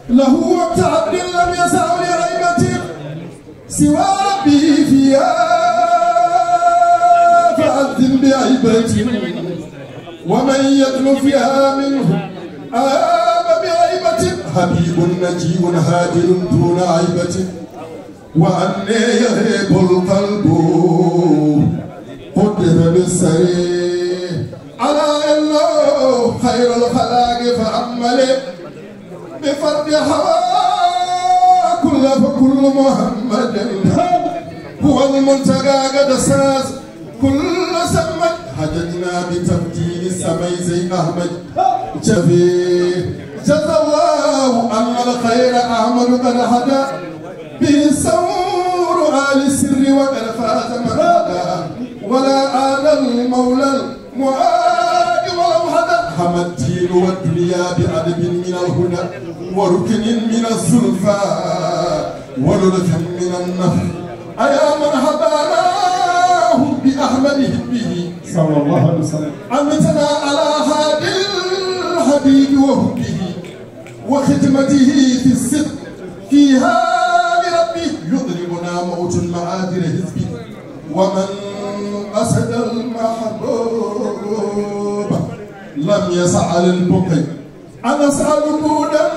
له وقت عبد لم يسع لريبة سوى ربه فيها فأذن بعيبة ومن يتل فيها منه آب بعيبة حبيب نجيب هادر دون عيبة وأن يهيب القلب قدر بالسرير على الله خير الخلاق فأمل بفرد هوى فكل محمد هو الملتقى قد ساز كل سمت هددنا بتبديل السمي زي أحمد جزا الله أن الخير أحمد قد هدى به سور آل السر وقد فاز من هدى ولا آل المولى المعاد ولو هدى حمى الدين والدنيا بأدب من الهدى وركن من الزلفى ولطف من النفر أيا من هداناه بأحمد به صلى الله عليه وسلم أمتنا على هادي الحبيب وهبه وخدمته في الصدق فيها لربه يضربنا موت المعاذر حزبه ومن قصد المحبوب لم يسع للبقي أنا أسأل بودا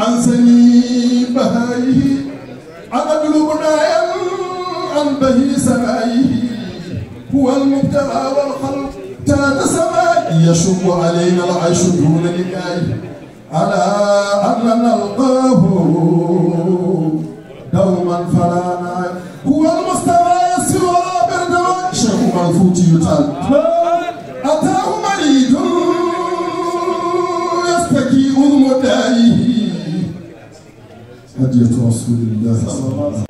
عن سني بهائه أنا أطلب نايا عن بهي سمائه هو المبتغى والخلق تات سماء يشب علينا العيش دون لقائه على أن نلقاه دوما فلا نعيم هو المستوى يسير ولا برد شيخ الفوتي يتال أتاه مريض يستكي المدائه هدية رسول الله صلى الله عليه وسلم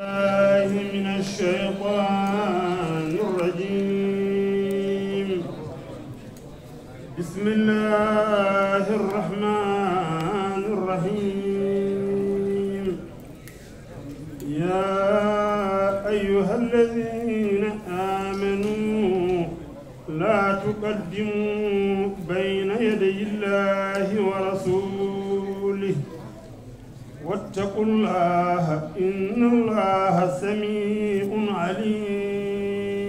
من الشيطان الرجيم بسم الله الرحمن الرحيم يا أيها الذين آمنوا لا تقدموا بين يدي الله ورسوله واتقوا الله إن الله سميع عليم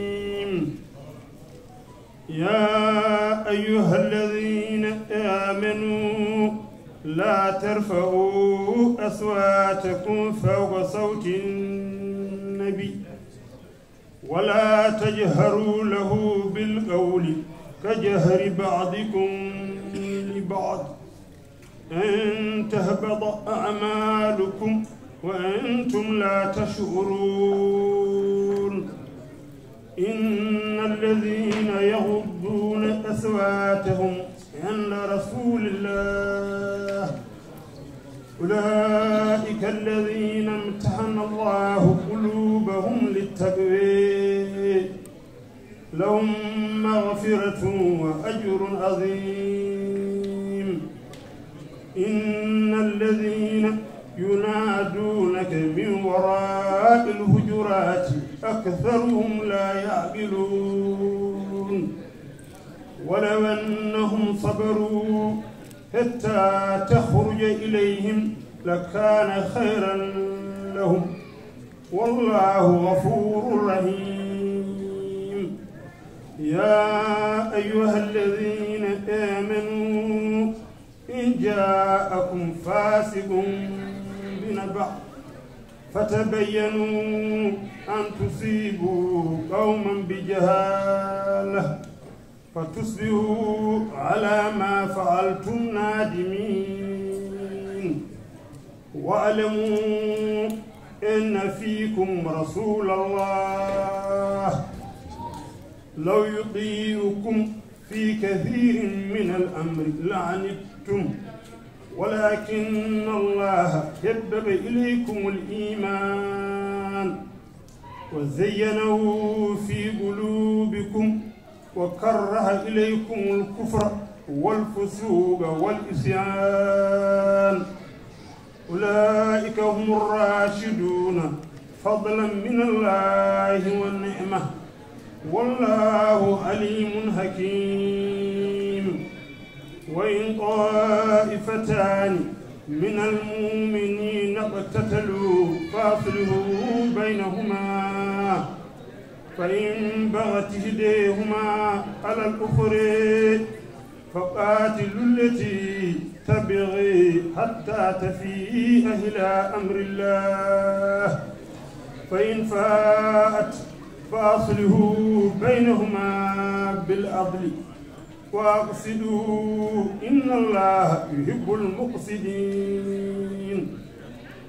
يا أيها الذين آمنوا لا ترفعوا أصواتكم فوق صوت النبي ولا تجهروا له بالقول كجهر بعضكم لبعض أن تهبط أعمالكم وأنتم لا تشعرون إن الذين يغضون أصواتهم عند رسول الله أولئك الذين امتحن الله قلوبهم للتقوى لهم مغفرة وأجر عظيم إن الذين ينادونك من وراء الهجرات أكثرهم لا يعقلون ولو أنهم صبروا حتى تخرج إليهم لكان خيرا لهم والله غفور رحيم يا أيها الذين آمنوا إن جاءكم فاسق بنبأ فتبينوا أن تصيبوا قوما بجهالة فتصبحوا على ما فعلتم نادمين واعلموا إن فيكم رسول الله لو يطيعكم في كثير من الأمر لعنتم ولكن الله حبب إليكم الإيمان وزينه في قلوبكم وكره إليكم الكفر والفسوق والعصيان أولئك هم الراشدون فضلا من الله والنعمة والله عليم حكيم وإن طائفتان من المؤمنين اقتتلوا فاصلحوا بينهما فإن بغت إحداهما على الأخرى فقاتلوا التي تبغي حتى تفيء إلى أمر الله فإن فاءت فأصلحوا بينهما بالعدل وأقسطوا إن الله يحب المقسطين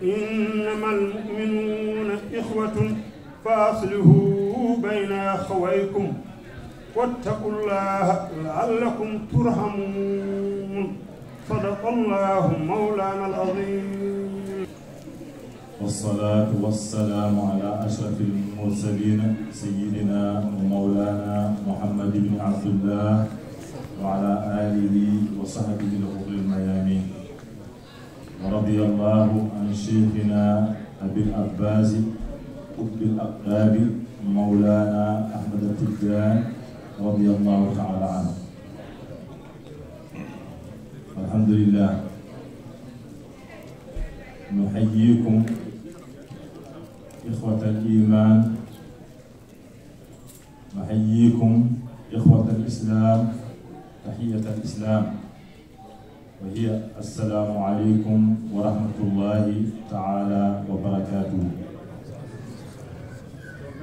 إنما المؤمنون إخوة فأصلحوا بين أخويكم واتقوا الله لعلكم ترحمون صدق الله مولانا العظيم. والصلاة والسلام على أشرف المرسلين سيدنا ومولانا محمد بن عبد الله وعلى آله وصحبه الغر الميامين. ورضي الله عن شيخنا أبي العباس قطب الأقطاب مولانا أحمد التجان رضي الله تعالى عنه. الحمد لله نحييكم إخوة الإيمان، نحييكم إخوة الإسلام تحية الإسلام وهي السلام عليكم ورحمة الله تعالى وبركاته.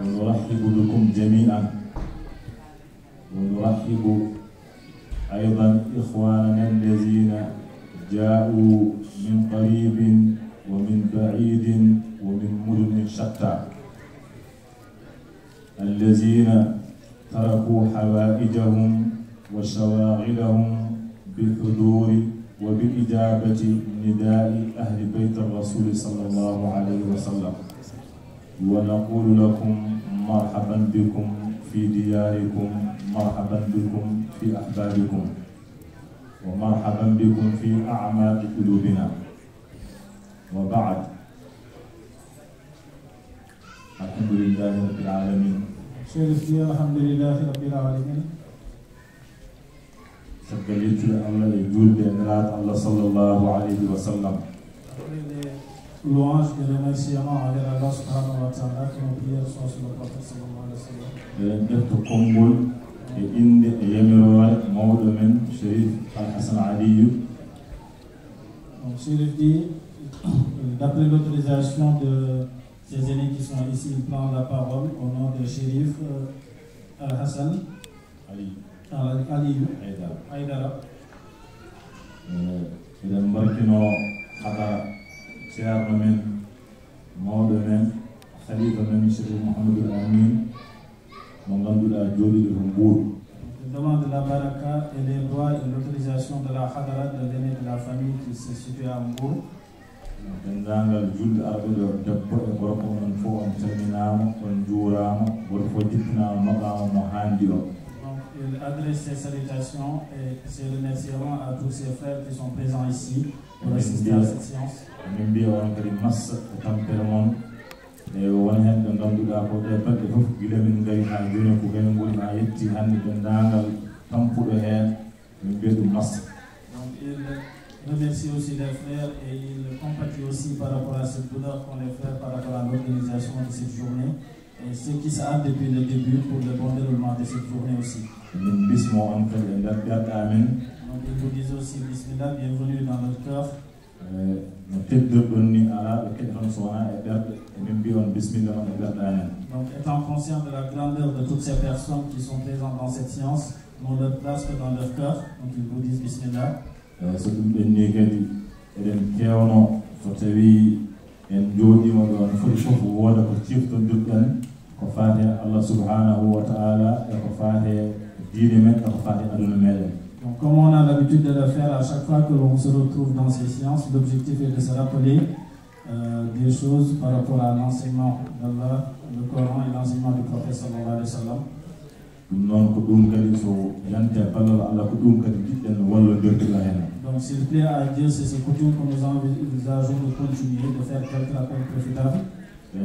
ونرحب بكم جميعا ونرحب أيضا إخواننا الذين جاءوا من قريب ومن بعيد ومن مدن شتى الذين تركوا حوائجهم وشواغلهم بالحضور وبإجابة نداء أهل بيت الرسول صلى الله عليه وسلم. ونقول لكم مرحبا بكم في دياركم، مرحبا بكم في أحبابكم، ومرحبا بكم في أعماق قلوبنا. وبعد، الحمد لله رب العالمين. الحمد لله رب العالمين. سجلت الله يجول بأمرات الله صلى الله عليه وسلم. Louange et remerciements envers Allah subhanahu wa ta'ala, que nos prières soient sur le prophète sallallahu alayhi wa sallam. Defto Kombol et inde et Yemiroy Mawdo men Chérif Al-Hassan Aliyu. Donc Chérif dit, d'après l'autorisation de ces aînés qui sont ici, il prend la parole au nom de Chérif Al-Hassan Aliyu Aïdara. Il est marquino Khadara Cheikh men Mawdo men Khalifa men Cheikh Mohamed Al-Amin mo ganduɗa jooɗiɗo to Mbour. Je demande la baraka et les droits et l'autorisation de la Hadara de l'aîné de la famille qui se situe à Mbour. Dendagal julɓe arɓe ɗo debbo e gorko onon fof on calminama on juurama woto fof jippinama maqama mo handi ɗo. Donc il adresse ses salutations et ses remerciements à tous ses frères qui sont présents ici pour assister à cette séance. min mbiya on kadi massa e tampere moon e won hen ɓe ganduɗa ko ɗe balɗe fof gila min gari ha joni ko ɓen goni ha yetti hande dendagal tampuɗo hen min mbiya ɗum massa. Donc il remercie aussi les frères et il compatit aussi par rapport à cette douleur qu'ont les frères par rapport à l'organisation de cette journée et ceux qui savent depuis le début pour le bon déroulement de cette journée aussi. min bismo on kadi e nder ɓerɗe amen. Donc il vous dit aussi bismillah, bienvenue dans notre cœur. no teddirɗon ni ala ɓe keɗe tan so wona e ɓerɗe emin mbiya on bisimilla on e ɓerɗe amen. Donc étant conscient de la grandeur de toutes ces personnes qui sont présentes dans cette séance, n'ont leur place que dans leur cœur, donc ils vous disent bismillah. so ɗum ɓenni kadi eɗen kewno so tawi en jooɗima ɗo no foti fof wooda ko ciftodirɗen ko faate Allah subhanahu wa ta'ala e ko faate diine men e ko faate aduna meɗen. Donc comme on a l'habitude de le faire à chaque fois que l'on se retrouve dans ces séances, l'objectif est de se rappeler des choses par rapport à l'enseignement d'Allah, le Coran et l'enseignement du prophète sallallahu alayhi wa sallam. Donc s'il plaît à Dieu, c'est ce coutume que nous envisageons de continuer, de faire quelques rappels profitables. Et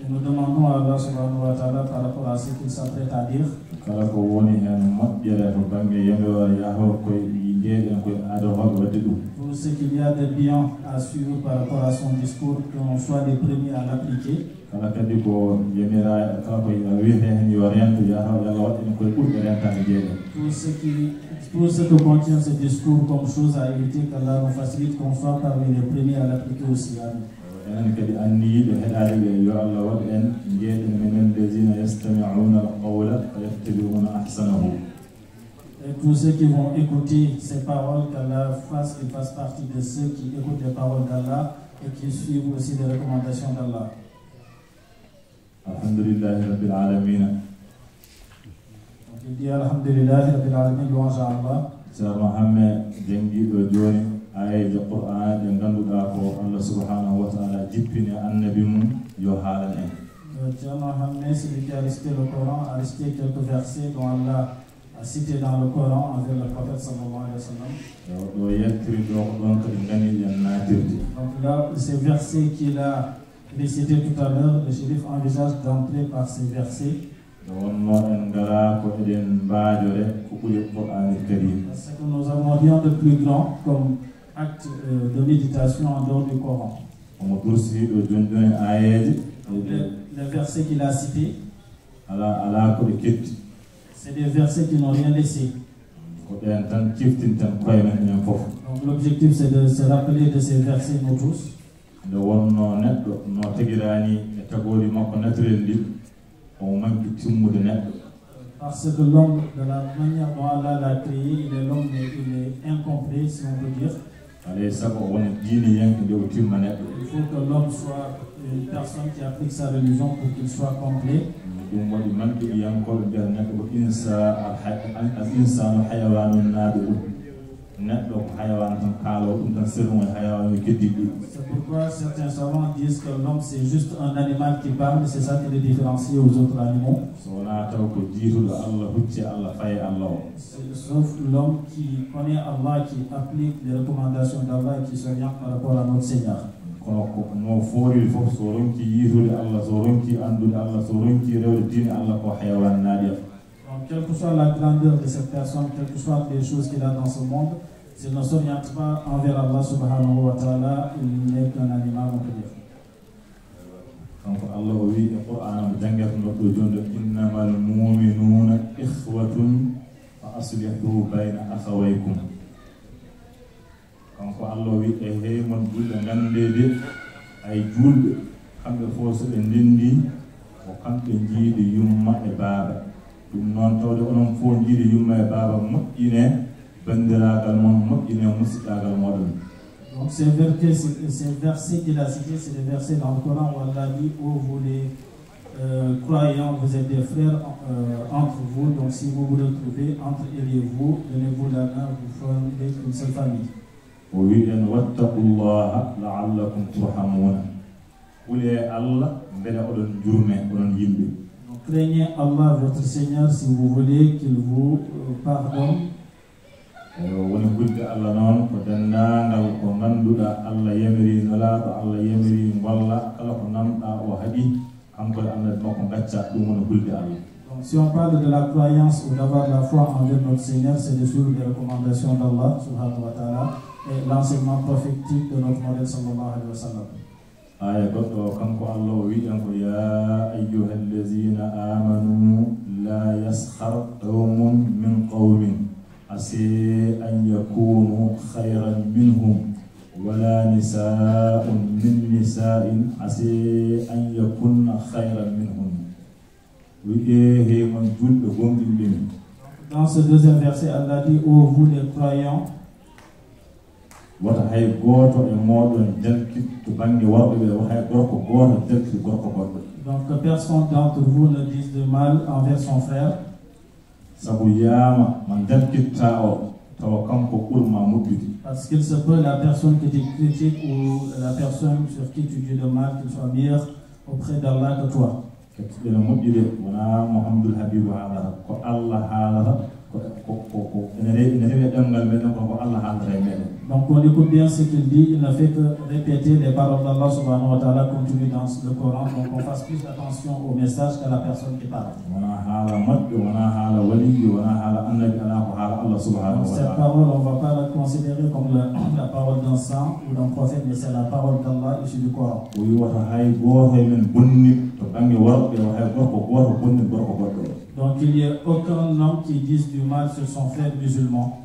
nous demandons à Allah subhanahu wa ta'ala par rapport à ce qu'il s'apprête à dire. Tout ce qu'il y a de bien à suivre par rapport à son discours, qu'on soit les premiers à l'appliquer. Tout ce que contient ce discours comme chose à éviter, qu'Allah nous facilite, qu'on soit parmi les premiers à l'appliquer aussi. Et tous ceux qui vont écouter ces paroles, qu'Allah fasse qu'ils fassent partie de ceux qui écoutent les paroles d'Allah et qui suivent aussi les recommandations d'Allah. Alhamdulillahi Rabbil Alamin. Donc il dit Alhamdulillahi Rabbil Alamin, louange à Allah. Sir Mohammed Dengi Dojoni, Aye de Qur'an, Yanganduda ko Allah subhanahu wa ta'ala, jippini annabi mum yo haalane. Sir Mohammed, celui qui a récité le Coran, a récité quelques versets dont Allah a cité dans le Coran envers le prophète sallallahu alayhi wa sallam. Donc là, ces versets qu'il a récités tout à l'heure, le shérif envisage d'entrer par ces versets. Parce que nous avons rien de plus grand comme acte de méditation en dehors du Coran. Les versets qu'il a cités, c'est des versets qui n'ont rien laissé. Donc l'objectif c'est de se rappeler de ces versets nous tous. Parce que l'homme, de la manière dont Allah l'a créé, il est l'homme mais il est incomplet, si on peut dire. Il faut que l'homme soit une personne qui applique sa religion pour qu'il soit complet. C'est pourquoi certains savants disent que l'homme c'est juste un animal qui parle, c'est ça qui le différencie aux autres animaux. Sauf l'homme qui connaît Allah, qui applique les recommandations d'Allah et qui s'oriente par rapport à notre Seigneur. Donc, quelle que soit la grandeur de cette personne, quelles que soient les choses qu'il a dans ce monde, s'il ne s'oriente pas envers Allah subhanahu wa ta'ala, il n'est qu'un animal, on peut dire. Donc Allah oui, le Coran jangata no do jondo innamal mu'minuna ikhwatun fa aslihu bayna akhawaykum. Donc Allah oui e he mon julde ngandede ay julde kambe foso be ndindi o kambe jiidi yumma e baba dum non tawde onon fo jiidi yumma e baba moƴƴine bandiragal mon moƴƴine musidagal modon. Donc ces versets qu'il a cités, c'est des versets dans le Coran où Allah dit « Oh, vous les croyants, vous êtes des frères entre vous, donc si vous vous retrouvez, entre-vous, donnez-vous la main, vous formez une seule famille. » Donc craignez Allah, votre Seigneur, si vous voulez qu'il vous pardonne. woni gudde Allah noon ko denndaangal ko ngannduɗa Allah yamiri nolaaɗo Allah yamiri walla kala ko namɗa o haɗi kanko e Allah makko gacca ɗum woni hulde Allah. Donc si on parle de la croyance ou d'avoir la foi envers notre Seigneur, c'est de suivre les recommandations d'Allah subhanahu wa ta'ala et l'enseignement prophétique de notre modèle sallallahu alayhi wa sallam. aya goɗɗo kanko Allah o wiɗen ko ya ayyuha allazina amanu la yaskhar qawmun min qawmin عسى أن يكونوا خيرا منهم ولا نساء من نساء عسى أن يكون خيرا منهم. Dans ce deuxième verset, Allah dit ô vous les croyants. Donc personne d'entre vous ne dise de mal envers son frère. Parce qu'il se peut la personne que tu critiques ou la personne sur qui tu dis de mal qu'il soit meilleur auprès d'Allah que toi. Donc on écoute bien ce qu'il dit, il ne fait que répéter les paroles d'Allah subhanahu wa ta'ala contenues dans le Coran, donc on fasse plus attention au message qu'à la personne qui parle. Donc cette parole, on ne va pas la considérer comme la parole d'un saint ou d'un prophète, mais c'est la parole d'Allah issue du Coran. Donc il n'y a aucun homme qui dise du mal sur son frère musulman.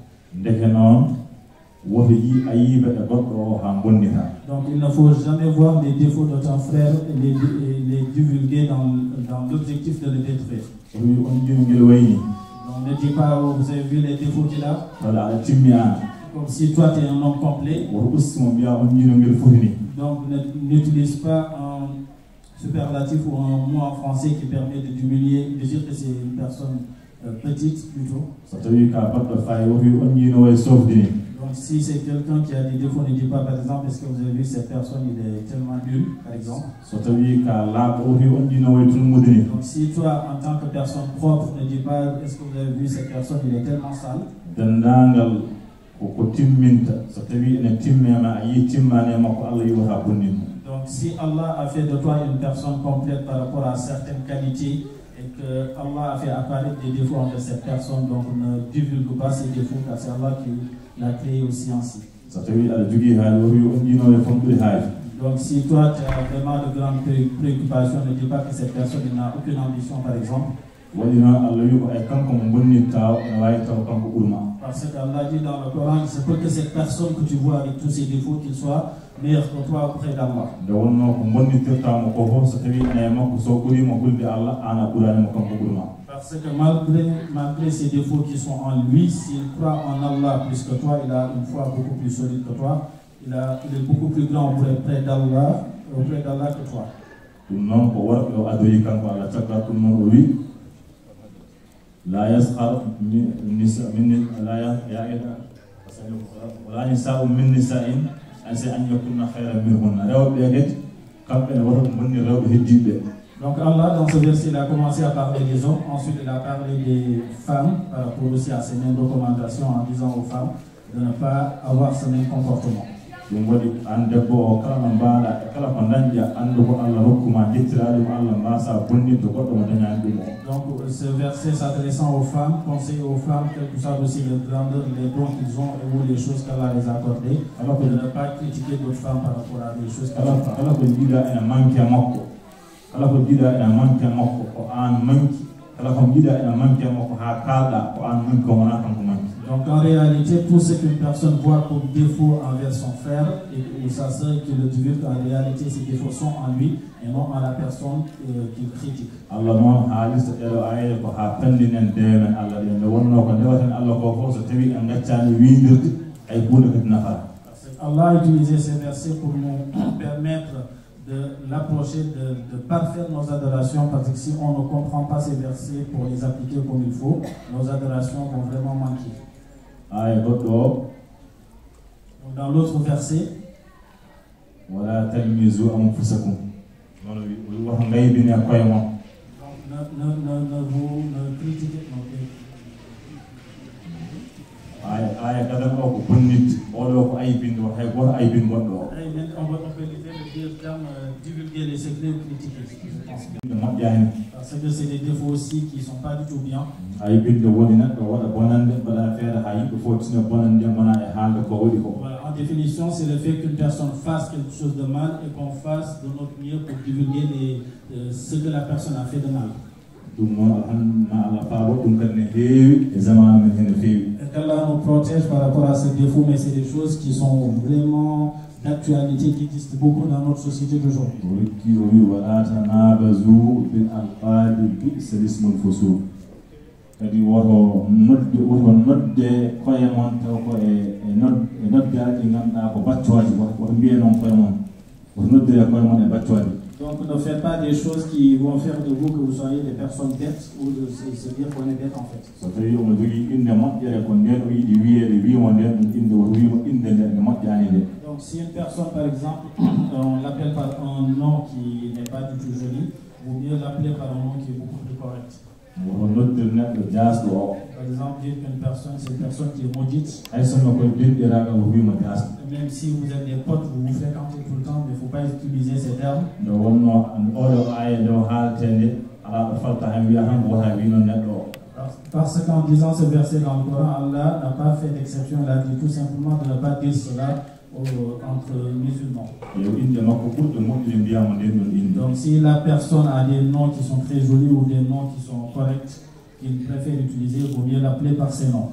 Donc il ne faut jamais voir les défauts de ton frère et les divulguer dans l'objectif de le détruire. Donc ne dis pas, oh, vous avez vu les défauts qu'il a, comme si toi tu es un homme complet. Donc n'utilise pas un superlatif ou un mot en français qui permet de d'humilier, de dire que c'est une personne petite plutôt. Donc si c'est quelqu'un qui a des défauts, ne dis pas par exemple, est-ce que vous avez vu cette personne, il est tellement nul, par exemple. Donc si toi, en tant que personne propre, ne dis pas, est-ce que vous avez vu cette personne, il est tellement sale. Donc si Allah a fait de toi une personne complète par rapport à certaines qualités, et que Allah a fait apparaître des défauts entre cette personne, donc ne divulgue pas ces défauts, car c'est Allah qui l'a créé aussi ainsi. Donc si toi tu as vraiment de grandes préoccupations, ne dis pas que cette personne n'a aucune ambition par exemple. Parce qu'Allah dit dans le Coran, il se peut que cette personne que tu vois avec tous ses défauts, qu'il soit meilleur que toi auprès d'Allah. Parce que malgré ses défauts qui sont en lui, s'il croit en Allah plus que toi, il a une foi beaucoup plus solide que toi, il est beaucoup plus grand auprès d'Allah que toi. لا يسخر من نساء ولا نساء من نساء عسى أن يكون خيرا منهن. Donc Allah dans ce verset il a commencé à parler des hommes, ensuite il a parlé des femmes par rapport aussi à ces mêmes recommandations en disant aux femmes de ne pas avoir ce même comportement. Donc ce verset s'adressant aux femmes, conseille aux femmes, quelles que soient aussi les grandeurs, les dons qu'ils ont ou les choses qu'Allah les a accordées, de ne pas critiquer d'autres femmes par rapport à des choses qu'Allah a Donc en réalité, tout ce qu'une personne voit comme défaut envers son frère ou sa sœur qui le divulgue, en réalité ces défauts sont en lui et non en la personne qu'il critique. Allah a utilisé ces versets pour nous permettre de l'approcher, de parfaire nos adorations, parce que si on ne comprend pas ces versets pour les appliquer comme il faut, nos adorations vont vraiment manquer. Donc dans l'autre verset, ne critiquez pas. On peut divulguer les secrets ou critiquer, je pense bien. Parce que c'est des défauts aussi qui ne sont pas du tout bien. En définition, c'est le fait qu'une personne fasse quelque chose de mal et qu'on fasse de notre mieux pour divulguer ce que la personne a fait de mal. Et qu'Allah nous protège par rapport à ces défauts, mais c'est des choses qui sont vraiment d'actualité, qui existent beaucoup dans notre société d'aujourd'hui. Donc ne faites pas des choses qui vont faire de vous que vous soyez des personnes bêtes ou de se dire qu'on est bête en fait. Donc si une personne par exemple, on l'appelle par un nom qui n'est pas du tout joli, vaut mieux l'appeler par un nom qui est beaucoup plus correct. Par exemple, dire qu'une personne, c'est une personne qui est maudite. Même si vous êtes des potes, vous vous fréquentez tout le temps, mais il ne faut pas utiliser ces termes. Parce qu'en disant ce verset dans le Coran, Allah n'a pas fait d'exception, il a dit tout simplement de ne pas dire cela entre musulmans. Donc si la personne a des noms qui sont très jolis ou des noms qui sont corrects, qu'il préfère utiliser, il vaut mieux l'appeler par ses noms.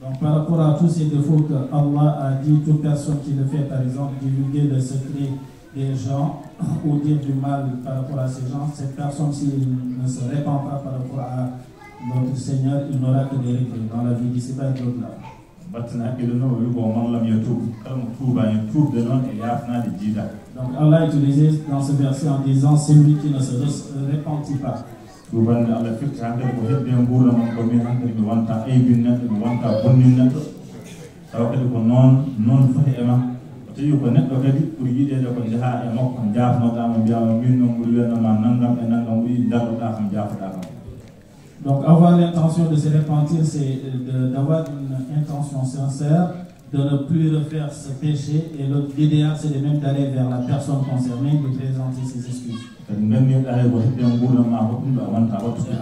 Donc par rapport à tous ces défauts que Allah a dit, toute personne qui le fait, par exemple, divulguer le secret des gens ou dire du mal par rapport à ces gens, cette personne, s'il ne se répand pas par rapport à notre Seigneur, il n'aura que des regrets dans la vie d'ici-bas et de-là. Donc Allah a utilisé dans ce verset en disant celui qui ne se repentit pas. Donc avoir l'intention de se repentir, c'est d'avoir une intention sincère, de ne plus refaire ce péché, et l'idéal c'est de même d'aller vers la personne concernée, de présenter ses excuses. Et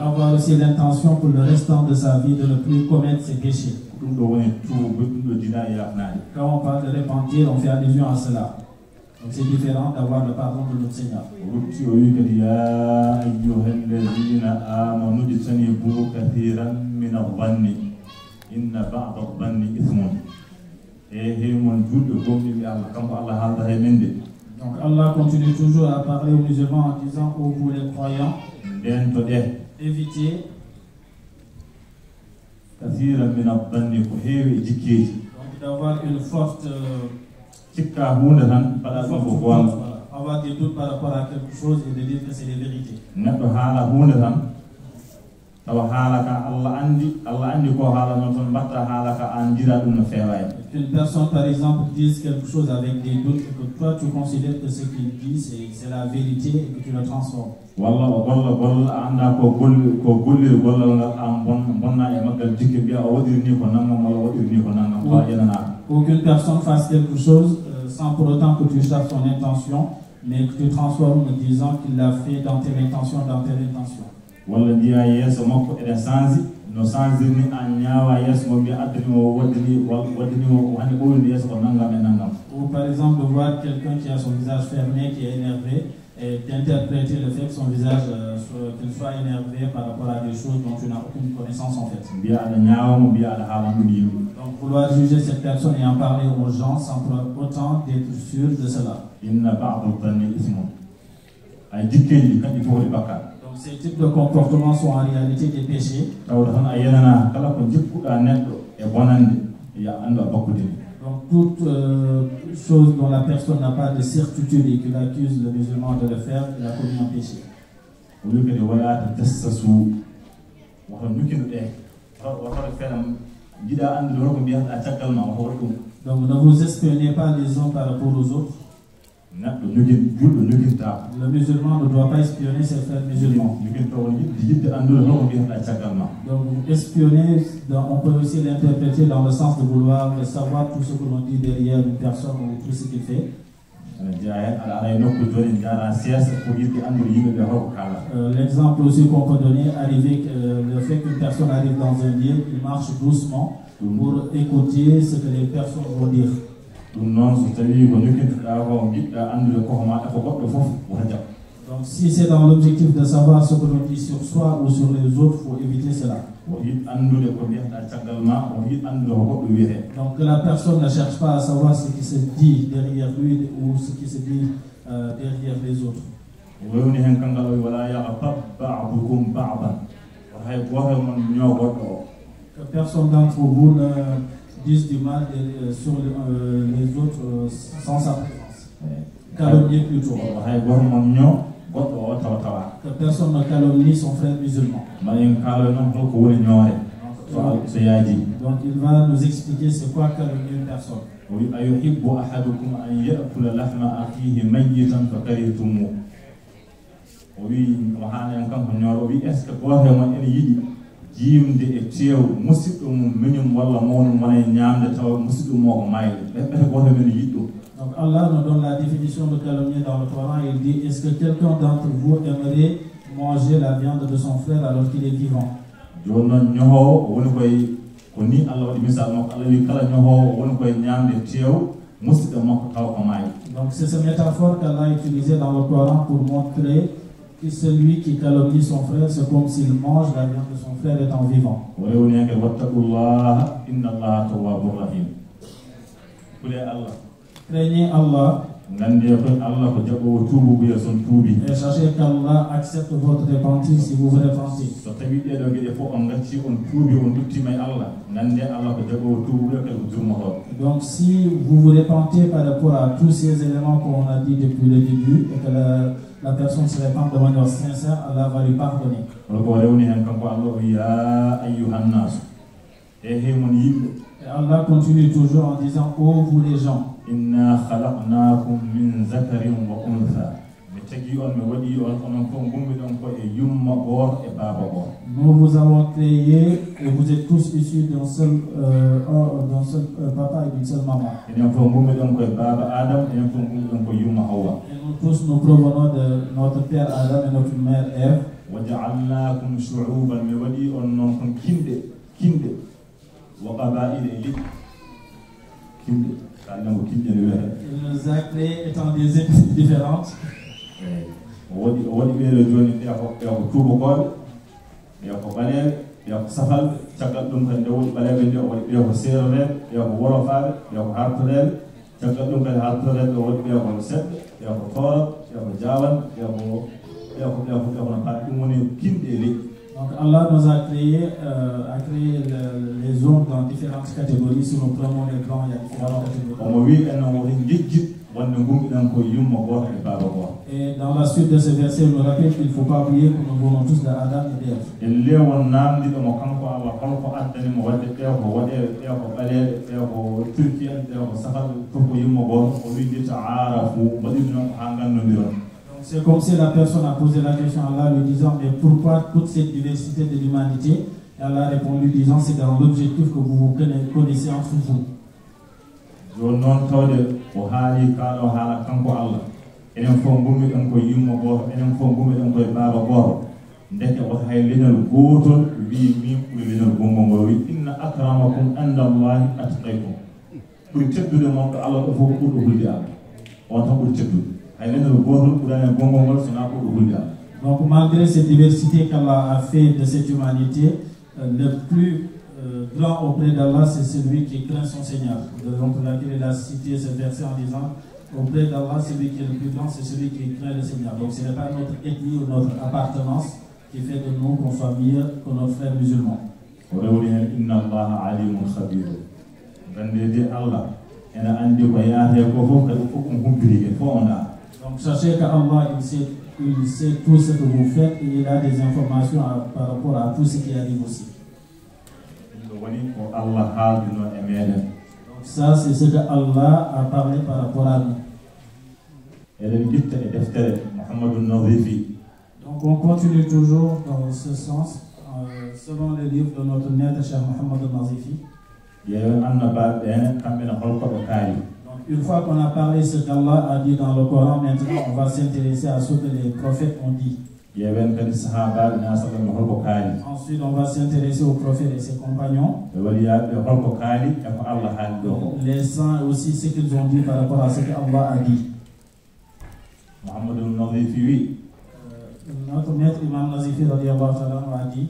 avoir aussi l'intention pour le restant de sa vie de ne plus commettre ces péchés. Quand on parle de repentir, on fait allusion à cela. Donc c'est différent d'avoir le pardon de notre Seigneur. Donc Allah continue toujours à parler aux musulmans en disant ô vous les croyants, évitez d'avoir une forte avoir des doutes par rapport à quelque chose et de dire que c'est des vérités. Qu'une personne par exemple dise quelque chose avec des doutes et que toi tu considères que ce qu'il dit c'est la vérité et que tu le transformes. Ou qu'une personne fasse quelque chose sans pour autant que tu saches son intention, mais que tu transformes en disant qu'il l'a fait dans tes intentions, dans tes intentions. Ou par exemple de voir quelqu'un qui a son visage fermé, qui est énervé, et d'interpréter le fait que son visage qu'il soit énervé par rapport à des choses dont tu n'as aucune connaissance en fait. Donc vouloir juger cette personne et en parler aux gens sans pour autant d'être sûr de cela. Donc ces types de comportements sont en réalité des péchés. Donc toute chose dont la personne n'a pas de certitude et qu'il accuse le musulman de le faire, il a commis un péché. Donc ne vous espionnez pas les uns par rapport aux autres. Le musulman ne doit pas espionner ses frères musulmans. Donc espionner, on peut aussi l'interpréter dans le sens de vouloir savoir tout ce que l'on dit derrière une personne ou tout ce qu'il fait. L'exemple aussi qu'on peut donner, le fait qu'une personne arrive dans un lieu, il marche doucement pour écouter ce que les personnes vont dire. Donc si c'est dans l'objectif de savoir ce que l'on dit sur soi ou sur les autres, il faut éviter cela. Donc que la personne ne cherche pas à savoir ce qui se dit derrière lui ou ce qui se dit derrière les autres. Que personne d'entre vous ne dise du mal sur les autres sans sa présence. Calomnier plutôt. Que personne ne calomnie son frère musulman. Donc il va nous expliquer c'est quoi calomnier une personne. Oui, ayuhibbu ahadukum an ya'kula lahma akhihi mayyitan fakarihtumu. Oui, wahana kan ko nyoro wi est ce que goto mon en yidi jimde e tew musiddo mum minum walla mawnu wona nyaamde taw musiddo mo ko mayde be goto men yiddo. Donc Allah nous donne la définition de calomnie dans le Coran. Il dit, est-ce que quelqu'un d'entre vous aimerait manger la viande de son frère alors qu'il est vivant? Donc c'est cette métaphore qu'Allah a utilisée dans le Coran pour montrer que celui qui calomnie son frère, c'est comme s'il mange la viande de son frère étant vivant. Craignez Allah et sachez qu'Allah accepte votre repentir si vous vous repentez. Donc si vous vous repentez par rapport à tous ces éléments qu'on a dit depuis le début et que la personne se répand de manière sincère, Allah va lui pardonner. Et Allah continue toujours en disant, ô vous les gens, inna khalaqnakum min zakarin wa untha. Nous vous avons créé et vous êtes tous issus d'un seul papa et d'une seule maman. Et nous tous nous provenons de notre père Adam et notre mère Ève. Il nous a créés étant des ethnies différentes. Donc Allah nous a créé les zones dans différentes catégories. Si nous prenons les blancs, il y a différentes catégories. Et dans la suite de ce verset, il nous rappelle qu'il ne faut pas oublier que nous venons tous d'Adam et d'Ève. C'est comme si la personne a posé la question à Allah lui disant, mais pourquoi toute cette diversité de l'humanité? Et Allah a répondu disant, c'est dans l'objectif que vous vous connaissez entre vous. Donc malgré cette diversité qu'Allah a fait de cette humanité, le plus grand auprès d'Allah, c'est celui qui craint son Seigneur. Donc il a cité ce verset en disant, auprès d'Allah, celui qui est le plus grand, c'est celui qui craint le Seigneur. Donc ce n'est pas notre ethnie ou notre appartenance qui fait de nous qu'on soit mieux que nos frères musulmans. Donc sachez qu'Allah, il sait tout ce que vous faites et il a des informations par rapport à tout ce qui arrive aussi. Donc ça, c'est ce que Allah a parlé par rapport à nous. Donc on continue toujours dans ce sens, selon le livre de notre maître Cheikh Mohammed al-Nazifi. Donc une fois qu'on a parlé ce qu'Allah a dit dans le Coran, maintenant on va s'intéresser à ce que les prophètes ont dit. Ensuite on va s'intéresser aux prophètes et ses compagnons. Les saints aussi ce qu'ils ont dit par rapport à ce qu'Allah a dit. Notre maître Imam Nazifi radiyallahu ta'ala a dit,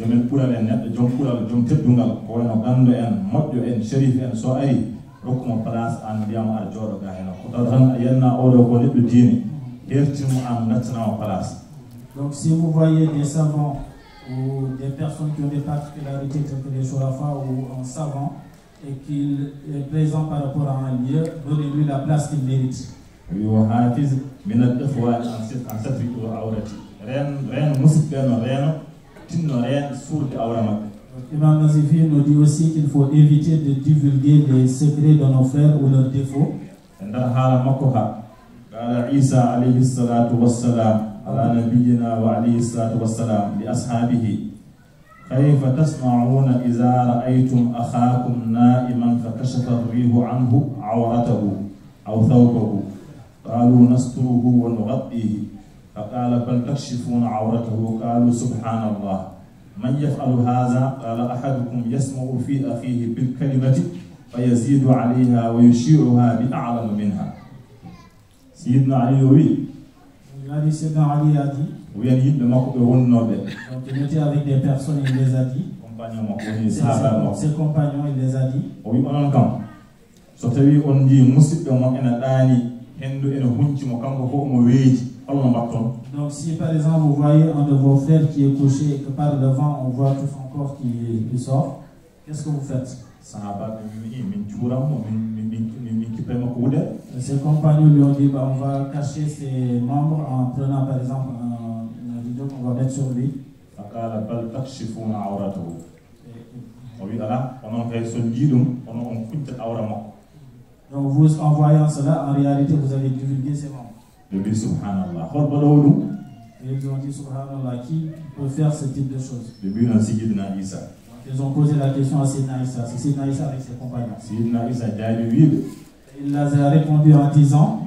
jomen pural en neɗɗo joom pural joom teddungal ko wayno ganndo en moƴƴo en sharif en so ari rokkuma place an mbiyama aɗa jooɗo ga heno ko taw tan a yenna oɗo ko neɗɗo diine hertinmo an gaccanama place. Donc si vous voyez des savants ou des personnes qui ont des particularités telles que les Shorafa ou un savant, et qu'il est présent par rapport à un lieu, donnez-lui la place qu'il mérite. Imam Nazifi nous dit aussi qu'il faut éviter de divulguer les secrets de nos frères ou leurs défauts. قال عيسى عليه الصلاة والسلام على نبينا وعليه الصلاة والسلام لأصحابه كيف تصنعون إذا رأيتم أخاكم نائما فكشف الريح عنه عورته أو ثوبه قالوا نستره ونغطيه فقال بل تكشفون عورته قالوا سبحان الله من يفعل هذا قال أحدكم يسمع في أخيه بالكلمة فيزيد عليها ويشيعها بأعلم منها. سيدنا علي وي Sayyidina Ali a dit, donc il était avec des personnes, il les a dit, ses compagnons, il les a dit, donc si par exemple vous voyez un de vos frères qui est couché et que par devant on voit tout son corps qui sort, qu'est-ce que vous faites? Ses compagnons lui ont dit, bah, on va cacher ses membres en prenant par exemple un rideau qu'on va mettre sur lui. Donc vous, en voyant cela, en réalité vous avez divulgué ses membres. Et ils ont dit, subhanallah, qui peut faire ce type de choses? Ils ont posé la question à Sayyidina Isa. C'est Sayyidina Isa avec ses compagnons. Il a répondu en disant,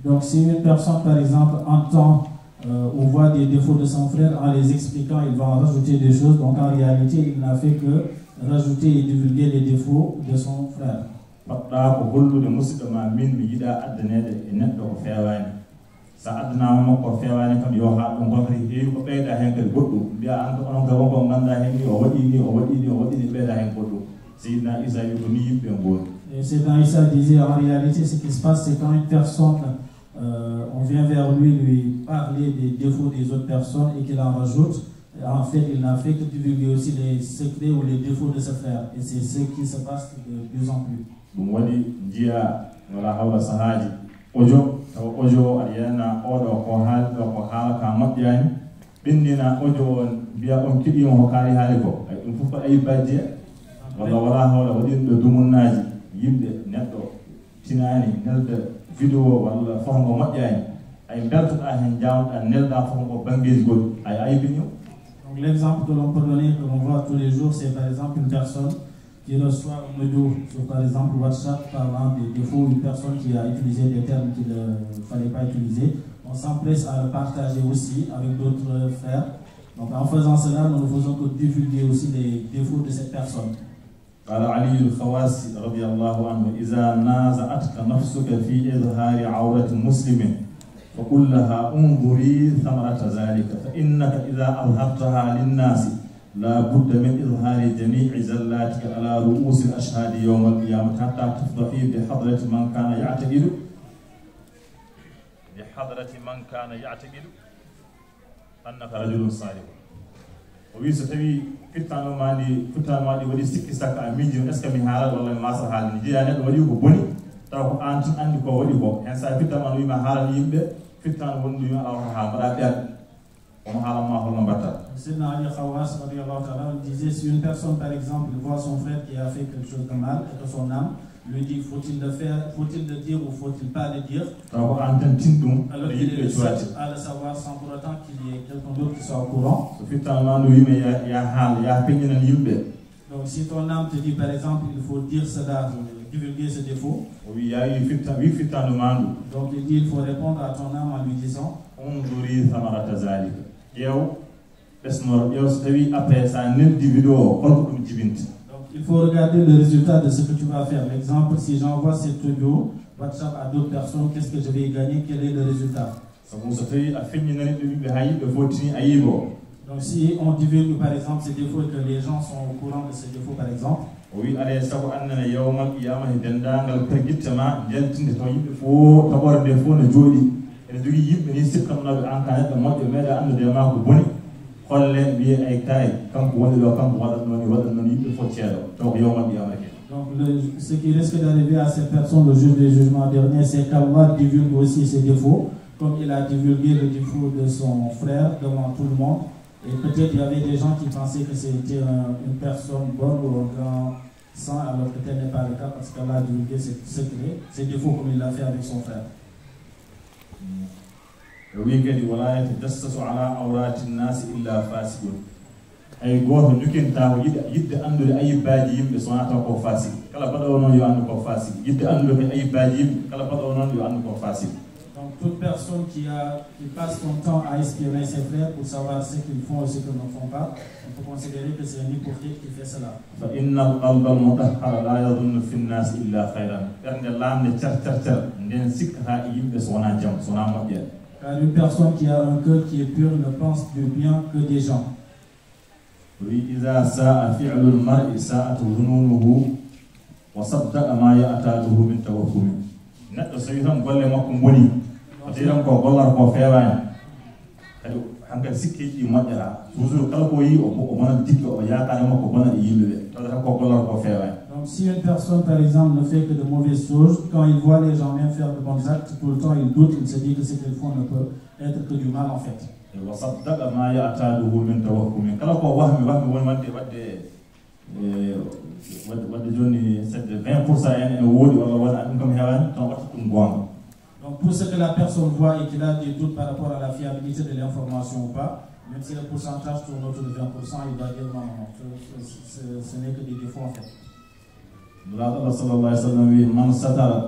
donc si une personne par exemple entend ou voit des défauts de son frère, en les expliquant, il va en rajouter des choses. Donc en réalité, il n'a fait que rajouter et divulguer les défauts de son frère. Et Sayyidina Isa disait, en réalité, ce qui se passe, c'est quand une personne on vient vers lui parler des défauts des autres personnes et qu'il en rajoute. En fait, il n'a fait que divulguer aussi les secrets ou les défauts de ses frères. Et c'est ce qui se passe de plus en plus. vidéo wala fongo moƴƴani ay beltoɗa hen jawɗa nelda fongo bangeji goɗɗi ay aybini. Donc l'exemple que l'on peut donner, que l'on voit tous les jours, c'est par exemple une personne qui reçoit un audio sur par exemple WhatsApp parlant des défauts, une personne qui a utilisé des termes qu'il ne fallait pas utiliser. On s'empresse à le partager aussi avec d'autres frères. Donc en faisant cela, nous ne faisons que divulguer aussi les défauts de cette personne. قال علي الخواسي رضي الله عنه إذا نازعتك نفسك في إظهار عورة مسلم فقل لها انظري ثمرة ذلك فإنك إذا أظهرتها للناس لا بد من إظهار جميع زلاتك على رؤوس الأشهاد يوم القيامة حتى تفضحي بحضرة من كان يعتقد أنك رجل صالح. وي ستوي fittano mandi wadi sikki saka a miiji est ce que mi haala walla mi masa haala ni jeeya neɗɗo waɗi ko boni taw ko an tan andi ko waɗi ko hen sa fittama no wima haalani yimɓe fittano wonɗo wima ala wata haala mbaɗa ɓeyat omo haalanma holno mbatta. Sayyidina Ali Khawas radiyallahu ta'ala disait, si une personne par exemple voit son frère qui a fait quelque chose de mal et que son âme lui dit faut-il le faire, faut-il le dire ou faut-il pas le dire, alors qu'il est le seul à le savoir sans pour autant qu'il y ait quelqu'un d'autre qui soit au courant. Donc si ton âme te dit par exemple il faut dire cela, divulguer ce défaut, donc il dit il faut répondre à ton âme en lui disant il faut regarder le résultat de ce que tu vas faire. L'exemple, si j'envoie cet audio WhatsApp à d'autres personnes, qu'est-ce que je vais gagner? Quel est le résultat? Donc Donc si on divulgue par exemple ces défauts et que les gens sont au courant de ces défauts par exemple, oui, allez savoir annana yawmal qiyamah dendangal pergittama jeltinde to yimbe fo tabor de fo ne jodi e jogi yimbe ni sikkamnabe an ka neddo modde meeda andude ma ko boni holle biye ay tay kanko woni do kanko wadan non yimbe fo ceedo to ko yawmal qiyamah. Donc ce qui risque d'arriver à ces personnes le jour du jugement dernier, c'est qu'Allah divulgue aussi ses défauts, comme il a divulgué le défaut de son frère devant tout le monde. Et peut-être il y avait des gens qui pensaient que c'était une personne bonne ou un grand saint, alors que tel n'est pas le cas parce qu'Allah a divulgué ses défauts comme il l'a fait avec son frère. Oui, kadi wala yatajassasu ala awrati an-nas illa fasiqun. Ay goto jukinta ko yidde andude ayibaji yimbe sonata ko fasik kala bado non yo andu ko fasik yidde andude ayibaji yimbe kala bado non yo andu ko fasik. Donc toute personne qui passe son temps à espionner ses frères pour savoir ce qu'ils font et ce qu'ils ne font pas, on peut considérer que c'est un hypocrite qui fait cela. Fa innal qalba al-mutahhar la yadhunnu fi an-nas illa khayran. Bernde lamne char nden sikata yimbe sona jam sona mabbe. Car une personne qui a un cœur qui est pur ne pense du bien que des gens. إذا ساء فعل المرء ساءت ظنونه وصدق ما يأتاه من توهم. نحن سيدنا قال لما كمبني أتينا كقولنا كفاية هنقول سكتي ما جرى وزور كلامي أو ما نديك أو يا كلام ما كبرنا يجيله هذا كقولنا كفاية. Donc si une personne par exemple ne fait que de mauvaises choses, quand il voit les gens bien faire de bons actes, tout le temps il doute, il se dit que ce qu'ils font ne peut être que du mal en fait. وصدق ما يأتاه من توهم كلا كوا وهم ودي جوني سد 20% يعني وودي ولا أنكم هوان تنقطكم قوام. Donc pour ce que la personne voit et qu'il a des doutes par rapport à la fiabilité de l'information ou pas, même si le pourcentage tourne autour de 20%, il doit dire non, ce n'est que des défauts en fait. Allah sallallahu alayhi wa sallam man satara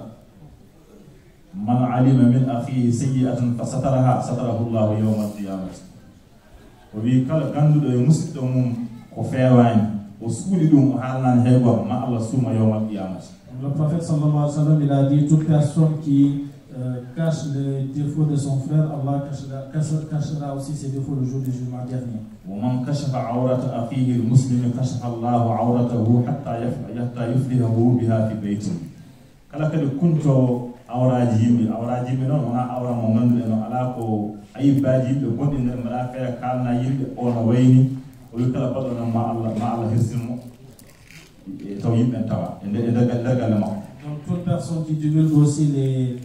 man alima min akhihi sayyi'atan fasataraha satarahu Allah yawm al-qiyamah. O wi kala gandudo e musiddo mum ko feewani o suuli dum o halnan heego ma Allah suma yawm al-qiyamah. Le prophète sallallahu alayhi wa sallam il a dit toute personne qui cache les défauts de son frère, Allah cachera aussi ses défauts le jour du jugement dernier. ومن كشف عورة أخيه المسلم كشف الله عورته حتى يفليه بها في بيته. كلا كده كنتو awraji mi non wona awra mo gandude no ala ko ayibaji yimɓe gonɗi nder mbaɗa feere kalna yimɓe ono wayni o wi kala baɗo non ma Allah hirsinmo taw yimɓe tawa e ndergalle makko. Donc toute personne qui divulgue aussi les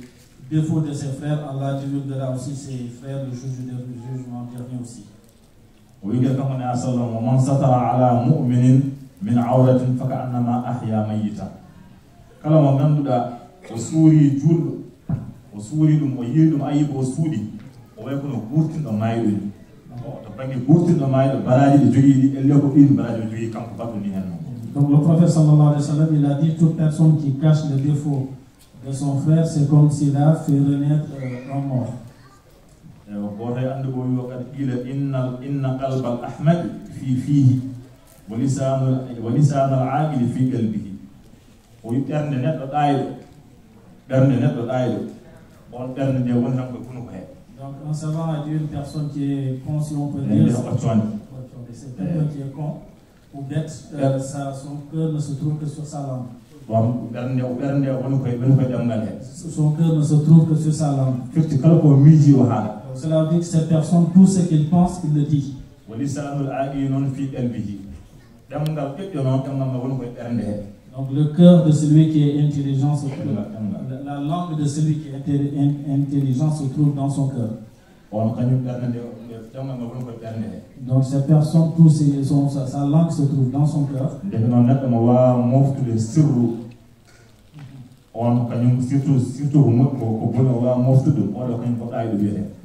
défauts de ses frères, Allah divulguera aussi ses frères le jour du jugement dernier aussi. o wi kam ne asallam wa man satara ala mu'minin min awratin faka annama ahya mayyita. Kala mo ganduɗa o suuri julɗo o suuri ɗum o yiiri ɗum ayiba o suuɗi o way kono gurtinɗo maayɗo ni to banggue gurtinɗo maayɗo baraji ɗe jogii ɗi elle ko ɗin baraji o jogii kanko baɗɗo ni hen noon. Donc le prophète sallallahu alayhi wa sallam il a dit toute personne qui cache le défaut de son frère c'est comme s'il a fait renaître un mort. eyo goto e andu o wi o kadi qila inna qalba al ahmad fi fihi wa lisanu al aqili fi qalbihi. o wi ɓernde neɗɗo ɗayɗo on ɓernde nde woni tan ko kunu ko he. Donc un savant a dit une personne qui est con, si on peut dire, c'est quelqu'un qui est con ou bête, son cœur ne se trouve que sur sa langue. Son cœur ne se trouve que sur sa langue. Donc cela veut dire que cette personne, tout ce qu'il pense, il le dit. Donc le cœur de celui qui est intelligent se trouve, la langue de celui qui est intelligent se trouve dans son cœur. Donc cette personne, sa langue se trouve dans son cœur.